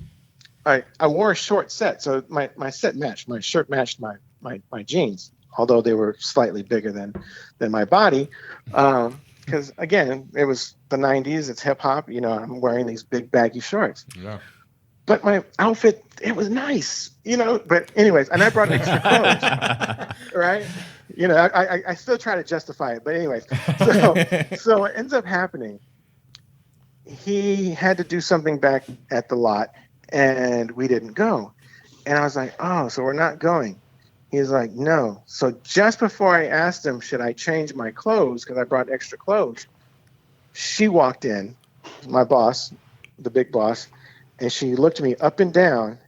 I wore a short set, so my set matched. My shirt matched my jeans, although they were slightly bigger than my body. Because again, it was the 90s, it's hip hop, I'm wearing these big baggy shorts. Yeah. But my outfit, it was nice, but anyways, and I brought extra clothes, right? I still try to justify it, but anyways, so what ends up happening, he had to do something back at the lot and we didn't go. And I was like, "Oh, so we're not going." He's like, "No." So just before I asked him, should I change my clothes, because I brought extra clothes, she walked in, my boss, the big boss, and she looked me up and down,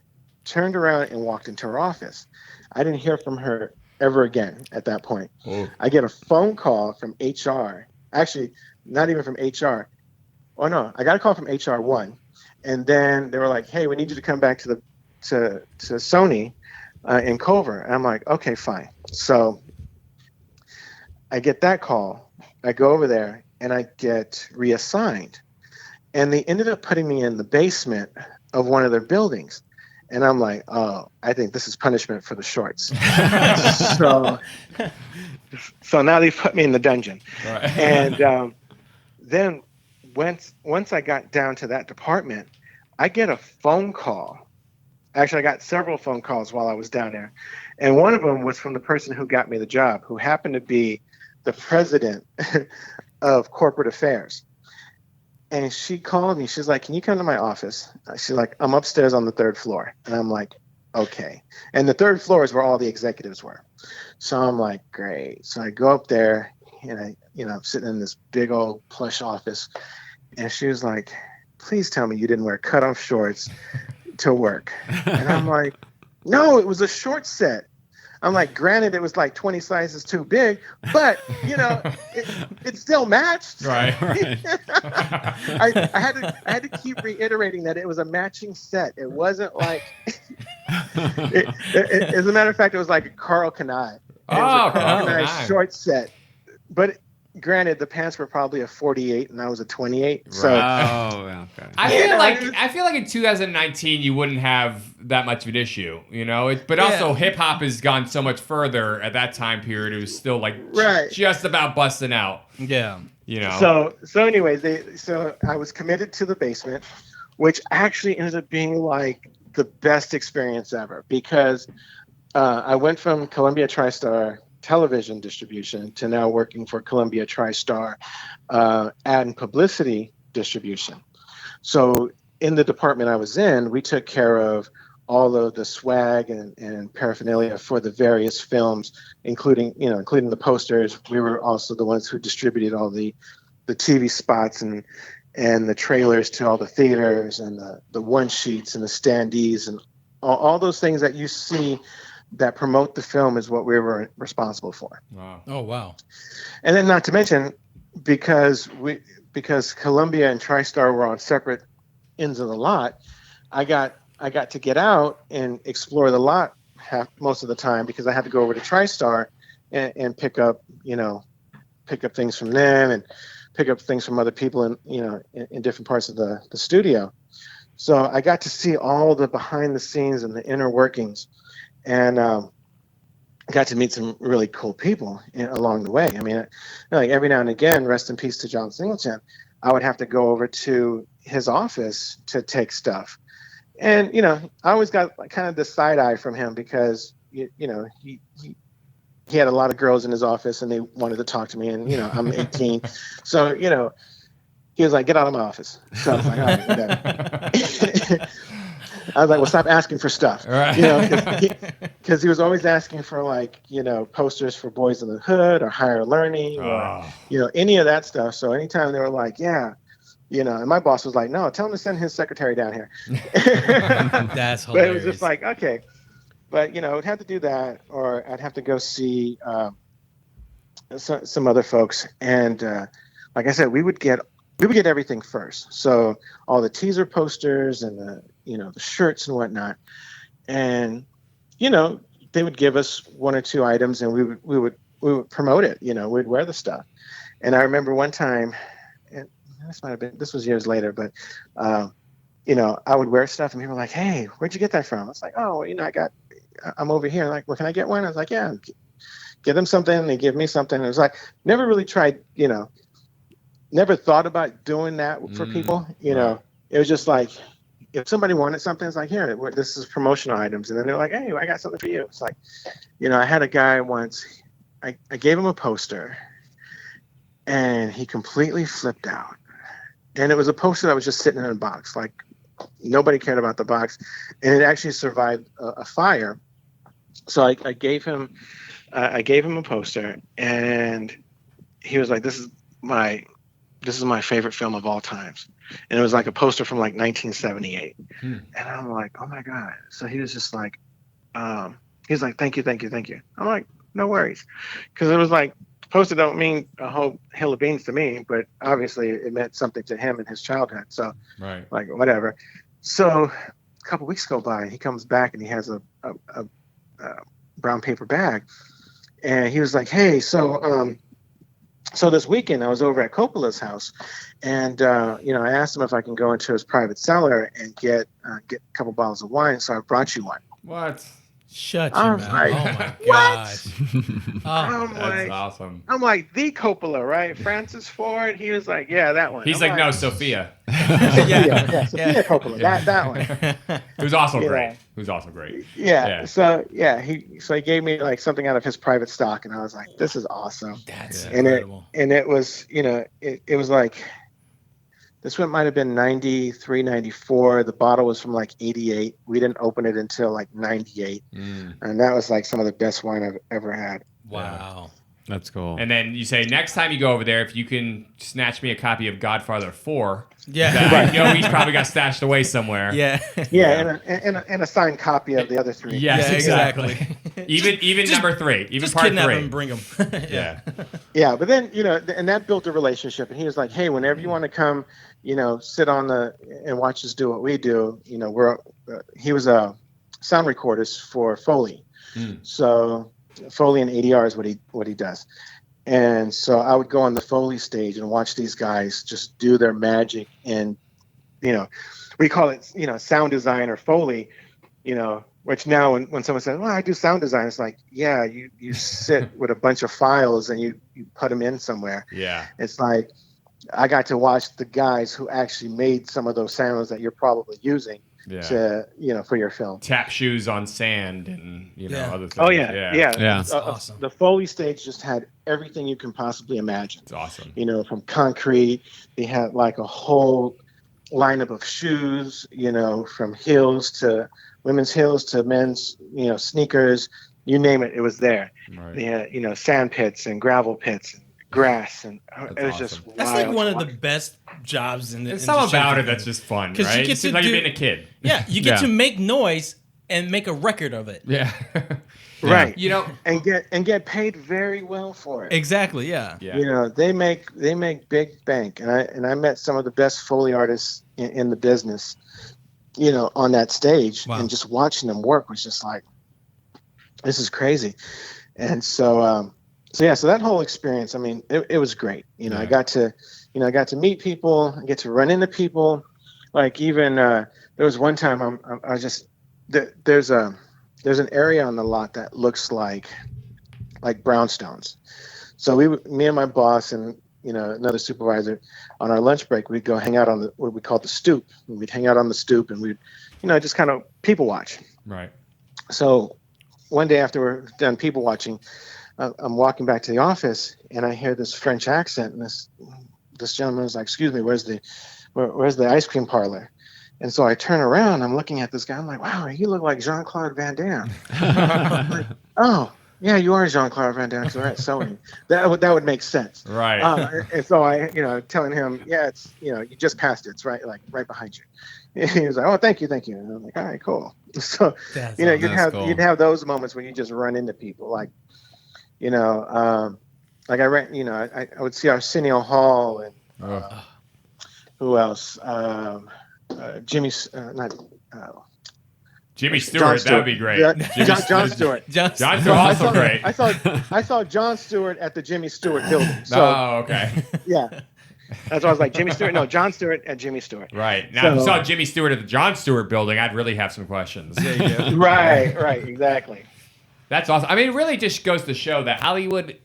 turned around, and walked into her office. I didn't hear from her ever again at that point. Oh. I get a phone call from HR. Actually, not even from HR. Oh, no. I got a call from HR 1. And then they were like, "Hey, we need you to come back to Sony in Culver." And I'm like, "Okay, fine." So I get that call. I go over there and I get reassigned. And they ended up putting me in the basement of one of their buildings. And I'm like, "Oh, I think this is punishment for the shorts." So now they put me in the dungeon. Right. And then once I got down to that department, I get a phone call. Actually, I got several phone calls while I was down there. And one of them was from the person who got me the job, who happened to be the president of corporate affairs. And she called me. She's like, "Can you come to my office?" She's like, "I'm upstairs on the 3rd floor." And I'm like, "Okay." And the 3rd floor is where all the executives were. So I'm like, great. So I go up there and I'm sitting in this big old plush office. And she was like, "Please tell me you didn't wear cutoff shorts to work." And I'm like, "No, it was a short set." I'm like, granted, it was like 20 sizes too big, but it still matched. Right. I had to keep reiterating that it was a matching set. It wasn't like, as a matter of fact, it was like a Carl Kanai. Nice. Short set. But granted, the pants were probably a 48 and I was a 28. Right. So, okay. I feel like in 2019 you wouldn't have that much of an issue, But also hip hop has gone so much further at that time period. It was still like just about busting out. Yeah. So anyways, so I was committed to the basement, which actually ended up being like the best experience ever, because I went from Columbia TriStar television distribution to now working for Columbia TriStar ad and publicity distribution. So in the department I was in, we took care of all of the swag and paraphernalia for the various films, including the posters. We were also the ones who distributed all the TV spots and the trailers to all the theaters, and the one sheets and the standees and all those things that you see that promote the film is what we were responsible for. Wow. Oh, wow. And then not to mention, because Columbia and TriStar were on separate ends of the lot, I got to get out and explore the lot most of the time, because I had to go over to TriStar and pick up things from them and pick up things from other people in different parts of the studio. So I got to see all the behind the scenes and the inner workings. And got to meet some really cool people along the way. I mean, like every now and again, rest in peace to John Singleton, I would have to go over to his office to take stuff. And, I always got kind of the side eye from him, because, he had a lot of girls in his office and they wanted to talk to me, and, I'm 18. So, he was like, "Get out of my office." So I was like, "All right, whatever." I was like, "Well, stop asking for stuff." Right. Because he was always asking for posters for Boys in the Hood or Higher Learning or any of that stuff. So anytime they were like, "Yeah," and my boss was like, "No, tell him to send his secretary down here." That's hilarious. But it was just like, okay. But I would have to do that, or I'd have to go see some other folks. And like I said, we would get everything first. So all the teaser posters and the shirts and whatnot. And they would give us one or two items, and we would promote it. We'd wear the stuff. And I remember one time, and this was years later, but I would wear stuff, and people were like, "Hey, where'd you get that from?" I was like, "Oh, I'm over here." Like, "Well, can I get one?" I was like, "Yeah." Give them something, they give me something. It was like, never really tried, never thought about doing that for people. It was just like, if somebody wanted something, it's like, here, this is promotional items. And then they're like, "Hey, I got something for you." It's like, I had a guy once, I gave him a poster, and he completely flipped out. And it was a poster that was just sitting in a box. Like, nobody cared about the box. And it actually survived a fire. So I gave him a poster, and he was like, this is my favorite film of all times. And it was like a poster from like 1978. And I'm like, oh my God. So he was just like, he's like, thank you. I'm like, no worries. Because it was like, poster don't mean a whole hill of beans to me, but obviously it meant something to him in his childhood. So like, whatever. So a couple weeks go by, he comes back, and he has a brown paper bag. And he was like, "Hey, so this weekend I was over at Coppola's house, and I asked him if I can go into his private cellar and get a couple bottles of wine. So I brought you one." What? Shut your mouth. Like, oh my God. That's awesome. I'm like, the Coppola, right? Francis Ford. He was like, "Yeah, that one." He's like, "No, Sophia." yeah, Sophia Coppola. That one. Who's also great. Who's also great. Yeah. So he gave me like something out of his private stock, and I was like, "This is awesome." That's incredible. It was, it was like, this one might have been 93, 94. The bottle was from like 88. We didn't open it until like 98. And that was like some of the best wine I've ever had. Wow. That's cool. And then you say, next time you go over there, if you can snatch me a copy of Godfather 4. Yeah. That I know he's probably got stashed away somewhere. Yeah. And a signed copy of the other three. Yes, exactly. even Just- number 3. Even Just part kidnap 3. him and bring him. Yeah. Yeah, but then, and that built a relationship. And he was like, "Hey, whenever you want to come, sit on and watch us do what we do, he was a sound recordist for Foley. So Foley and ADR is what he does. And so I would go on the Foley stage and watch these guys just do their magic. And, we call it, sound design or Foley, which now when someone says, "Well, I do sound design," it's like, yeah, you sit with a bunch of files and you put them in somewhere. Yeah. It's like, I got to watch the guys who actually made some of those sounds that you're probably using to, for your film. Tap shoes on sand and, other things. Oh, yeah. That's awesome. The Foley stage just had everything you can possibly imagine. It's awesome. From concrete, they had like a whole lineup of shoes, from heels to women's heels to men's, sneakers, you name it, it was there. Right. They had, sand pits and gravel pits and grass, and it was awesome. just wild. That's like one of the best jobs in the There's something about it that's just fun, right? you get It seems to like you're being a kid. Yeah, you get to make noise and make a record of it. Yeah. Right. And get paid very well for it. Exactly. Yeah. They make big bank, and I met some of the best Foley artists in the business, on that stage. Wow. And just watching them work was just like, this is crazy. And so that whole experience, I mean, it was great. I got to meet people, I get to run into people. Like even there was one time there's an area on the lot that looks like brownstones. So me and my boss and another supervisor, on our lunch break, we'd go hang out on what we call the stoop. We'd hang out on the stoop and we'd just kind of people watch. Right. So one day after we're done people watching, I'm walking back to the office and I hear this French accent, and this gentleman was like, "Excuse me, where's the ice cream parlor?" And so I turn around, I'm looking at this guy, I'm like, "Wow, you look like Jean-Claude Van Damme." I'm like, "Oh, yeah, you are Jean-Claude Van Damme, so right, sewing." That would make sense. Right. And so I, telling him, "Yeah, it's, you just passed it. It's right behind you." He was like, "Oh, thank you." And I'm like, "All right, cool." So That's you'd have those moments when you just run into people, like like I ran, I would see Arsenio Hall and who else? Jimmy, not. Jimmy Stewart, that would be great. John Stewart. John Stewart So also great. I saw John Stewart at the Jimmy Stewart building. So, okay. Yeah. That's why I was like, Jimmy Stewart. No, John Stewart at Jimmy Stewart. Right. Now, if you saw Jimmy Stewart at the John Stewart building, I'd really have some questions. Right, exactly. That's awesome. I mean, it really just goes to show that Hollywood,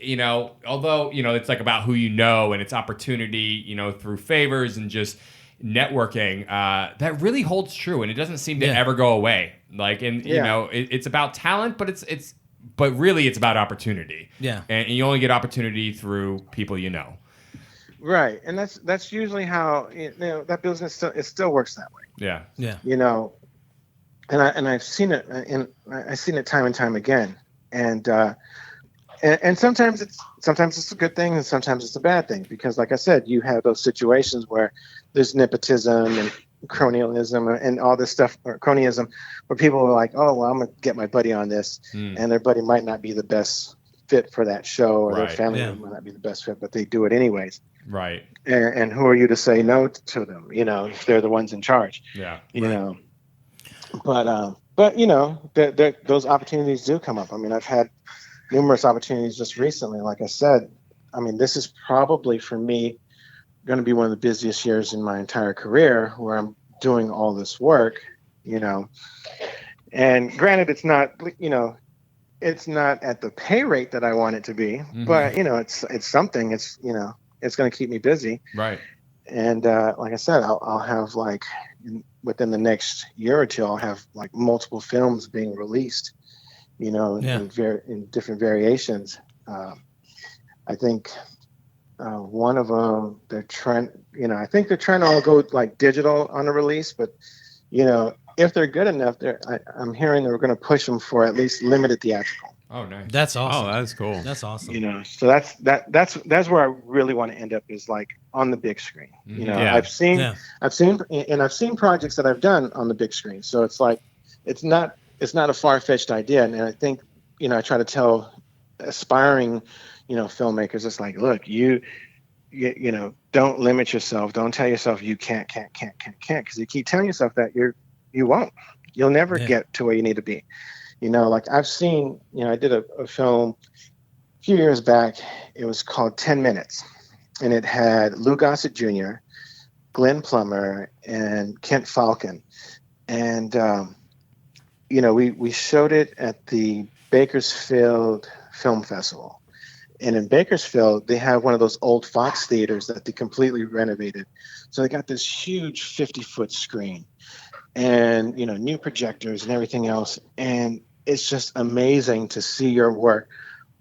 although, it's like about who you know and it's opportunity, through favors and just networking, that really holds true. And it doesn't seem to ever go away. Like, and, it's about talent, but really it's about opportunity. Yeah. Mm-hmm. And you only get opportunity through people you know. Right, and that's usually how that business still works that way. Yeah. And I've seen it, and I've seen it time and time again, and sometimes it's a good thing, and sometimes it's a bad thing, because, like I said, you have those situations where there's nepotism and cronyism and all this stuff, or cronyism, where people are like, "Oh, well, I'm gonna get my buddy on this," and their buddy might not be the best fit for that show, or their family member might not be the best fit, but they do it anyways. Right. And who are you to say no to them? If they're the ones in charge. Yeah. But those opportunities do come up. I mean, I've had numerous opportunities just recently. Like I said, I mean, this is probably for me going to be one of the busiest years in my entire career, where I'm doing all this work. And granted, it's not at the pay rate that I want it to be, but it's something. It's going to keep me busy. Right. And like I said, I'll have within the next year or two, I'll have multiple films being released, in different variations. I think one of them, they're trying to all go digital on the release, but if they're good enough, I'm hearing they're going to push them for at least limited theatrical. Oh, nice. That's awesome. Oh, that's cool. That's awesome. So that's where I really want to end up, is on the big screen. I've seen projects that I've done on the big screen. So it's not a far-fetched idea. And I think, I try to tell aspiring, filmmakers, it's like, look, you don't limit yourself. Don't tell yourself you can't, because you keep telling yourself that you won't. You'll never get to where you need to be. I've seen, I did a film a few years back. It was called 10 Minutes, and it had Louis Gossett Jr., Glenn Plummer, and Kent Falcon. And, we showed it at the Bakersfield Film Festival. And in Bakersfield, they have one of those old Fox theaters that they completely renovated. So they got this huge 50-foot screen and, new projectors and everything else. And it's just amazing to see your work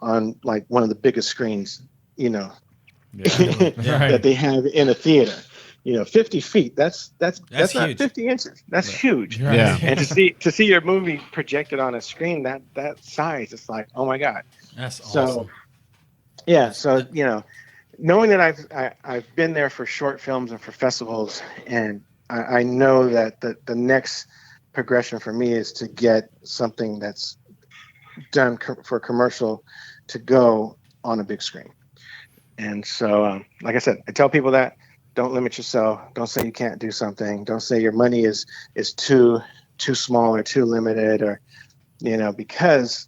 on one of the biggest screens, that they have in a theater. 50 feet, that's not huge. 50 inches. That's huge. Yeah. And to see your movie projected on a screen that size, it's like, oh my God. That's awesome. So knowing that I've been there for short films and for festivals, and I know that the next progression for me is to get something that's done for commercial to go on a big screen. And so, like I said, I tell people that don't limit yourself. Don't say you can't do something. Don't say your money is too small or too limited, or because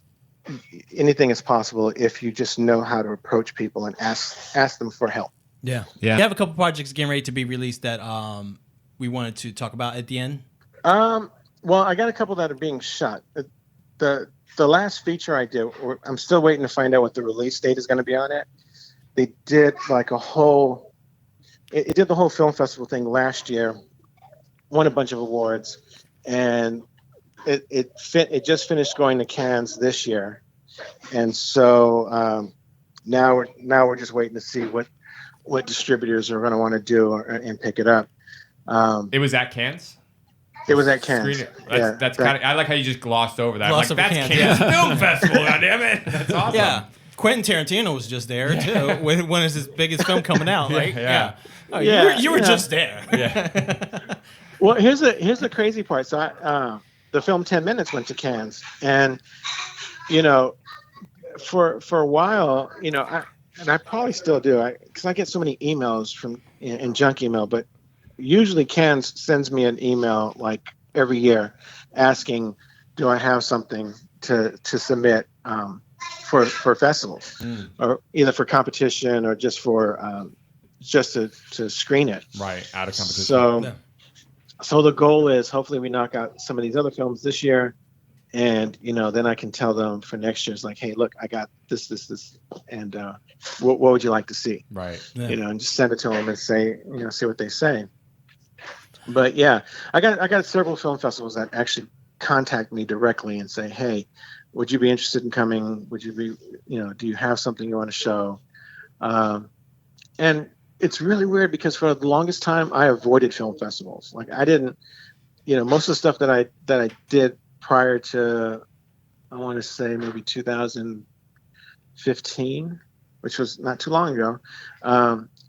anything is possible if you just know how to approach people and ask them for help. Yeah. Yeah. You have a couple projects getting ready to be released that we wanted to talk about at the end. Well, I got a couple that are being shot. The last feature I did, I'm still waiting to find out what the release date is going to be on it. They did it did the whole film festival thing last year, won a bunch of awards, and it just finished going to Cannes this year. And so now we're just waiting to see what distributors are going to want to do and pick it up. It was at Cannes? It was at Cannes. That's kind of. I like how you just glossed over that. Glossed Like, over that's Cannes, Cannes Film Festival. Goddammit. That's awesome. Yeah. Quentin Tarantino was just there too. When is his biggest film coming out? Right? Yeah. Oh, Yeah, you were just there. Yeah. Well, here's the crazy part. So the film 10 Minutes went to Cannes, and you know, for a while, I probably still do, because I get so many emails from in junk email, but usually Cannes sends me an email like every year asking, do I have something to submit for festivals, or either for competition or just for just to screen it. Right, out of competition. So the goal is hopefully we knock out some of these other films this year, and then I can tell them for next year, it's like, hey, look, I got this, and what would you like to see? Right. Yeah. And just send it to them and say, see what they say. But yeah, I got several film festivals that actually contact me directly and say, hey, would you be interested in coming? Would you be, do you have something you want to show? And it's really weird because for the longest time I avoided film festivals. Like I didn't, most of the stuff that I did prior to, I want to say maybe 2015, which was not too long ago,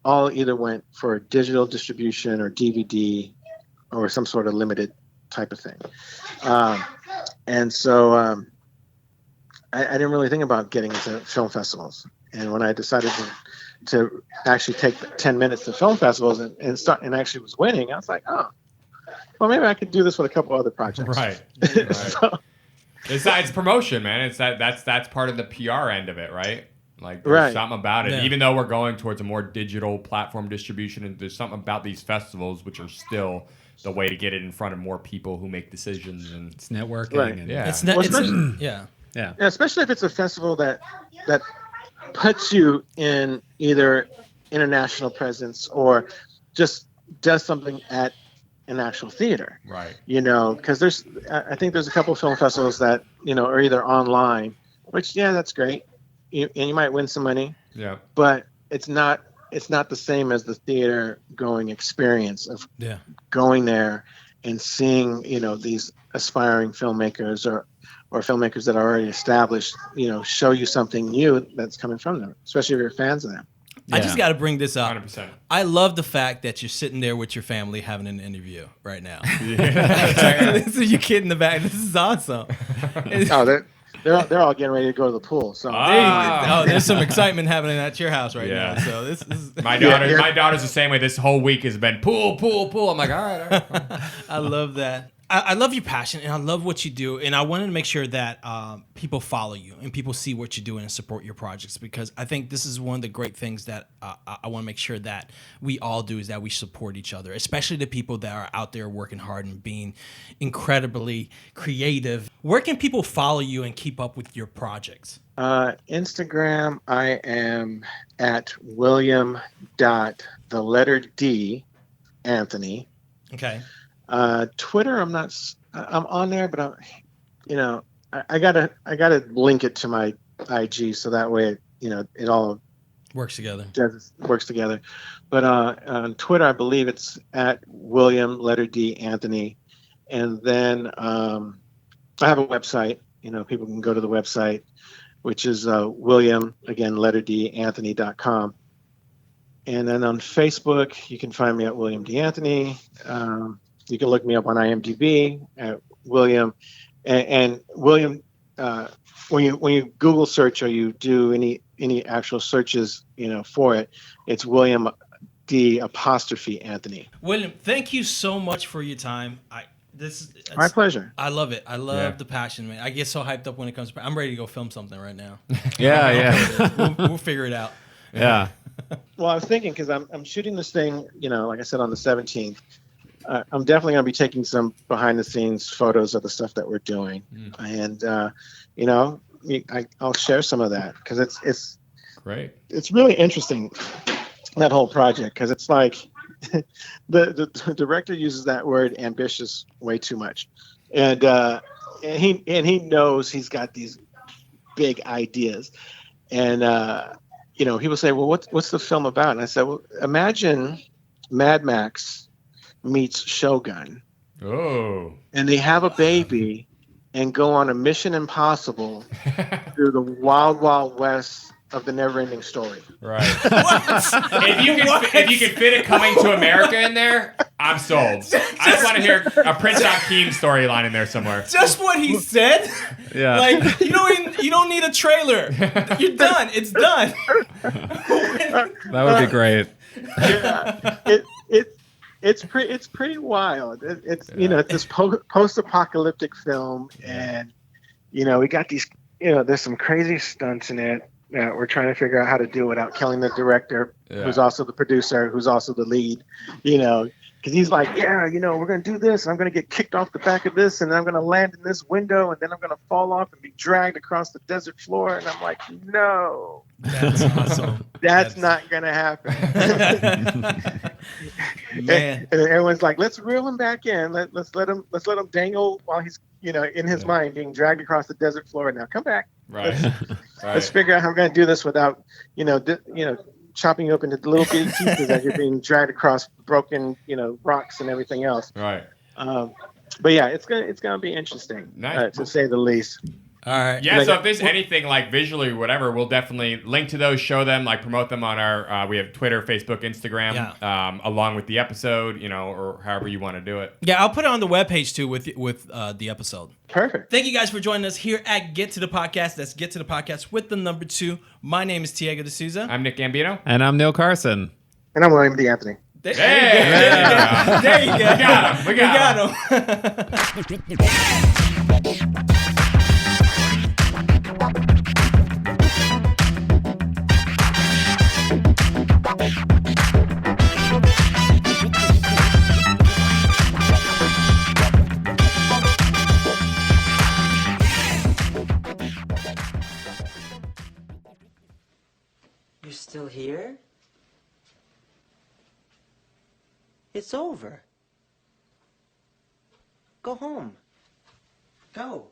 all either went for digital distribution or DVD or some sort of limited type of thing. And so I didn't really think about getting into film festivals. And when I decided to actually take 10 minutes to film festivals and start and actually was winning, I was like, oh, well, maybe I could do this with a couple other projects. Right. So, It's promotion, man. It's that's part of the PR end of it, right? Like there's Right. something about it. Yeah. Even though we're going towards a more digital platform distribution, and there's something about these festivals which are still the way to get it in front of more people who make decisions. And It's networking. Right. And, yeah, It's not. Well, It's, especially- yeah. yeah. yeah, especially if it's a festival that puts you in either international presence or just does something at an actual theater. right. Because I think there's a couple of film festivals that are either online, which that's great, and you might win some money, Yeah. but it's not the same as the theater going experience of Yeah. going there and seeing these aspiring filmmakers or filmmakers that are already established show you something new that's coming from them, especially if you're fans of them. I just got to bring this up. 100%. I love the fact that you're sitting there with your family having an interview right now. This is your kid in the back. This is awesome. Oh, they're all getting ready to go to the pool. So There's some excitement happening at your house right Yeah. now. So this is. My daughter's the same way. This whole week has been pool. I'm like, all right. I love that. I love your passion and I love what you do. And I wanted to make sure that people follow you and people see what you do and support your projects, because I think this is one of the great things that I want to make sure that we all do, is that we support each other, especially the people that are out there working hard and being incredibly creative. Where can people follow you and keep up with your projects? Instagram, I am at William.D Anthony. Okay. Twitter, I'm on there, but I gotta link it to my IG so that way it all Works together. works together. But on Twitter, I believe it's at William D Anthony, and then I have a website. People can go to the website, which is William again D Anthony.com. And then on Facebook, you can find me at William D Anthony. You can look me up on IMDb at William, and William. When you Google search or you do any actual searches, for it, it's William D Anthony. William, thank you so much for your time. My pleasure. I love it. I love the passion, man. I get so hyped up when it comes to. I'm ready to go film something right now. Yeah. We'll figure it out. Yeah. Well, I was thinking, because I'm shooting this thing, like I said, on the 17th. I'm definitely going to be taking some behind the scenes photos of the stuff that we're doing, and I'll share some of that, because it's Great. It's really interesting, that whole project, because it's like the director uses that word ambitious way too much, and he knows he's got these big ideas, and people say, well, what's the film about? And I said, well, imagine Mad Max meets Shogun, and they have a baby and go on a Mission Impossible through the wild West of the never-ending story. Right. if you could fit a Coming to America in there, I'm sold. I just want to hear a Prince Akeem storyline in there somewhere. Just what he said. Yeah. Like you don't need a trailer. You're done. It's done. That would be great. Yeah, it's pretty wild. It's it's this post-apocalyptic film, and we got these. There's some crazy stunts in it. We're trying to figure out how to do without killing the director, who's also the producer, who's also the lead. Because he's like, we're going to do this, and I'm going to get kicked off the back of this, and I'm going to land in this window, and then I'm going to fall off and be dragged across the desert floor. And I'm like, no. That's awesome. That's not going to happen. Man. And everyone's like, let's reel him back in. Let's let him dangle while he's in his mind being dragged across the desert floor. Now come back. Right. Let's figure out how we're going to do this without chopping you up into little bitty pieces as you're being dragged across broken rocks and everything else. Right. But yeah, it's gonna be interesting, Nice. to say the least. All right. Yeah, so if there's anything like visually or whatever, we'll definitely link to those, show them, like promote them on our, we have Twitter, Facebook, Instagram, along with the episode, or however you want to do it. Yeah, I'll put it on the webpage too with the episode. Perfect. Thank you guys for joining us here at Get to the Podcast. That's Get to the Podcast with the number 2. My name is Tiago D'Souza. I'm Nick Gambino. And I'm Neil Carson. And I'm William D. Anthony. There you go. We got him. You're still here? It's over. Go home. Go.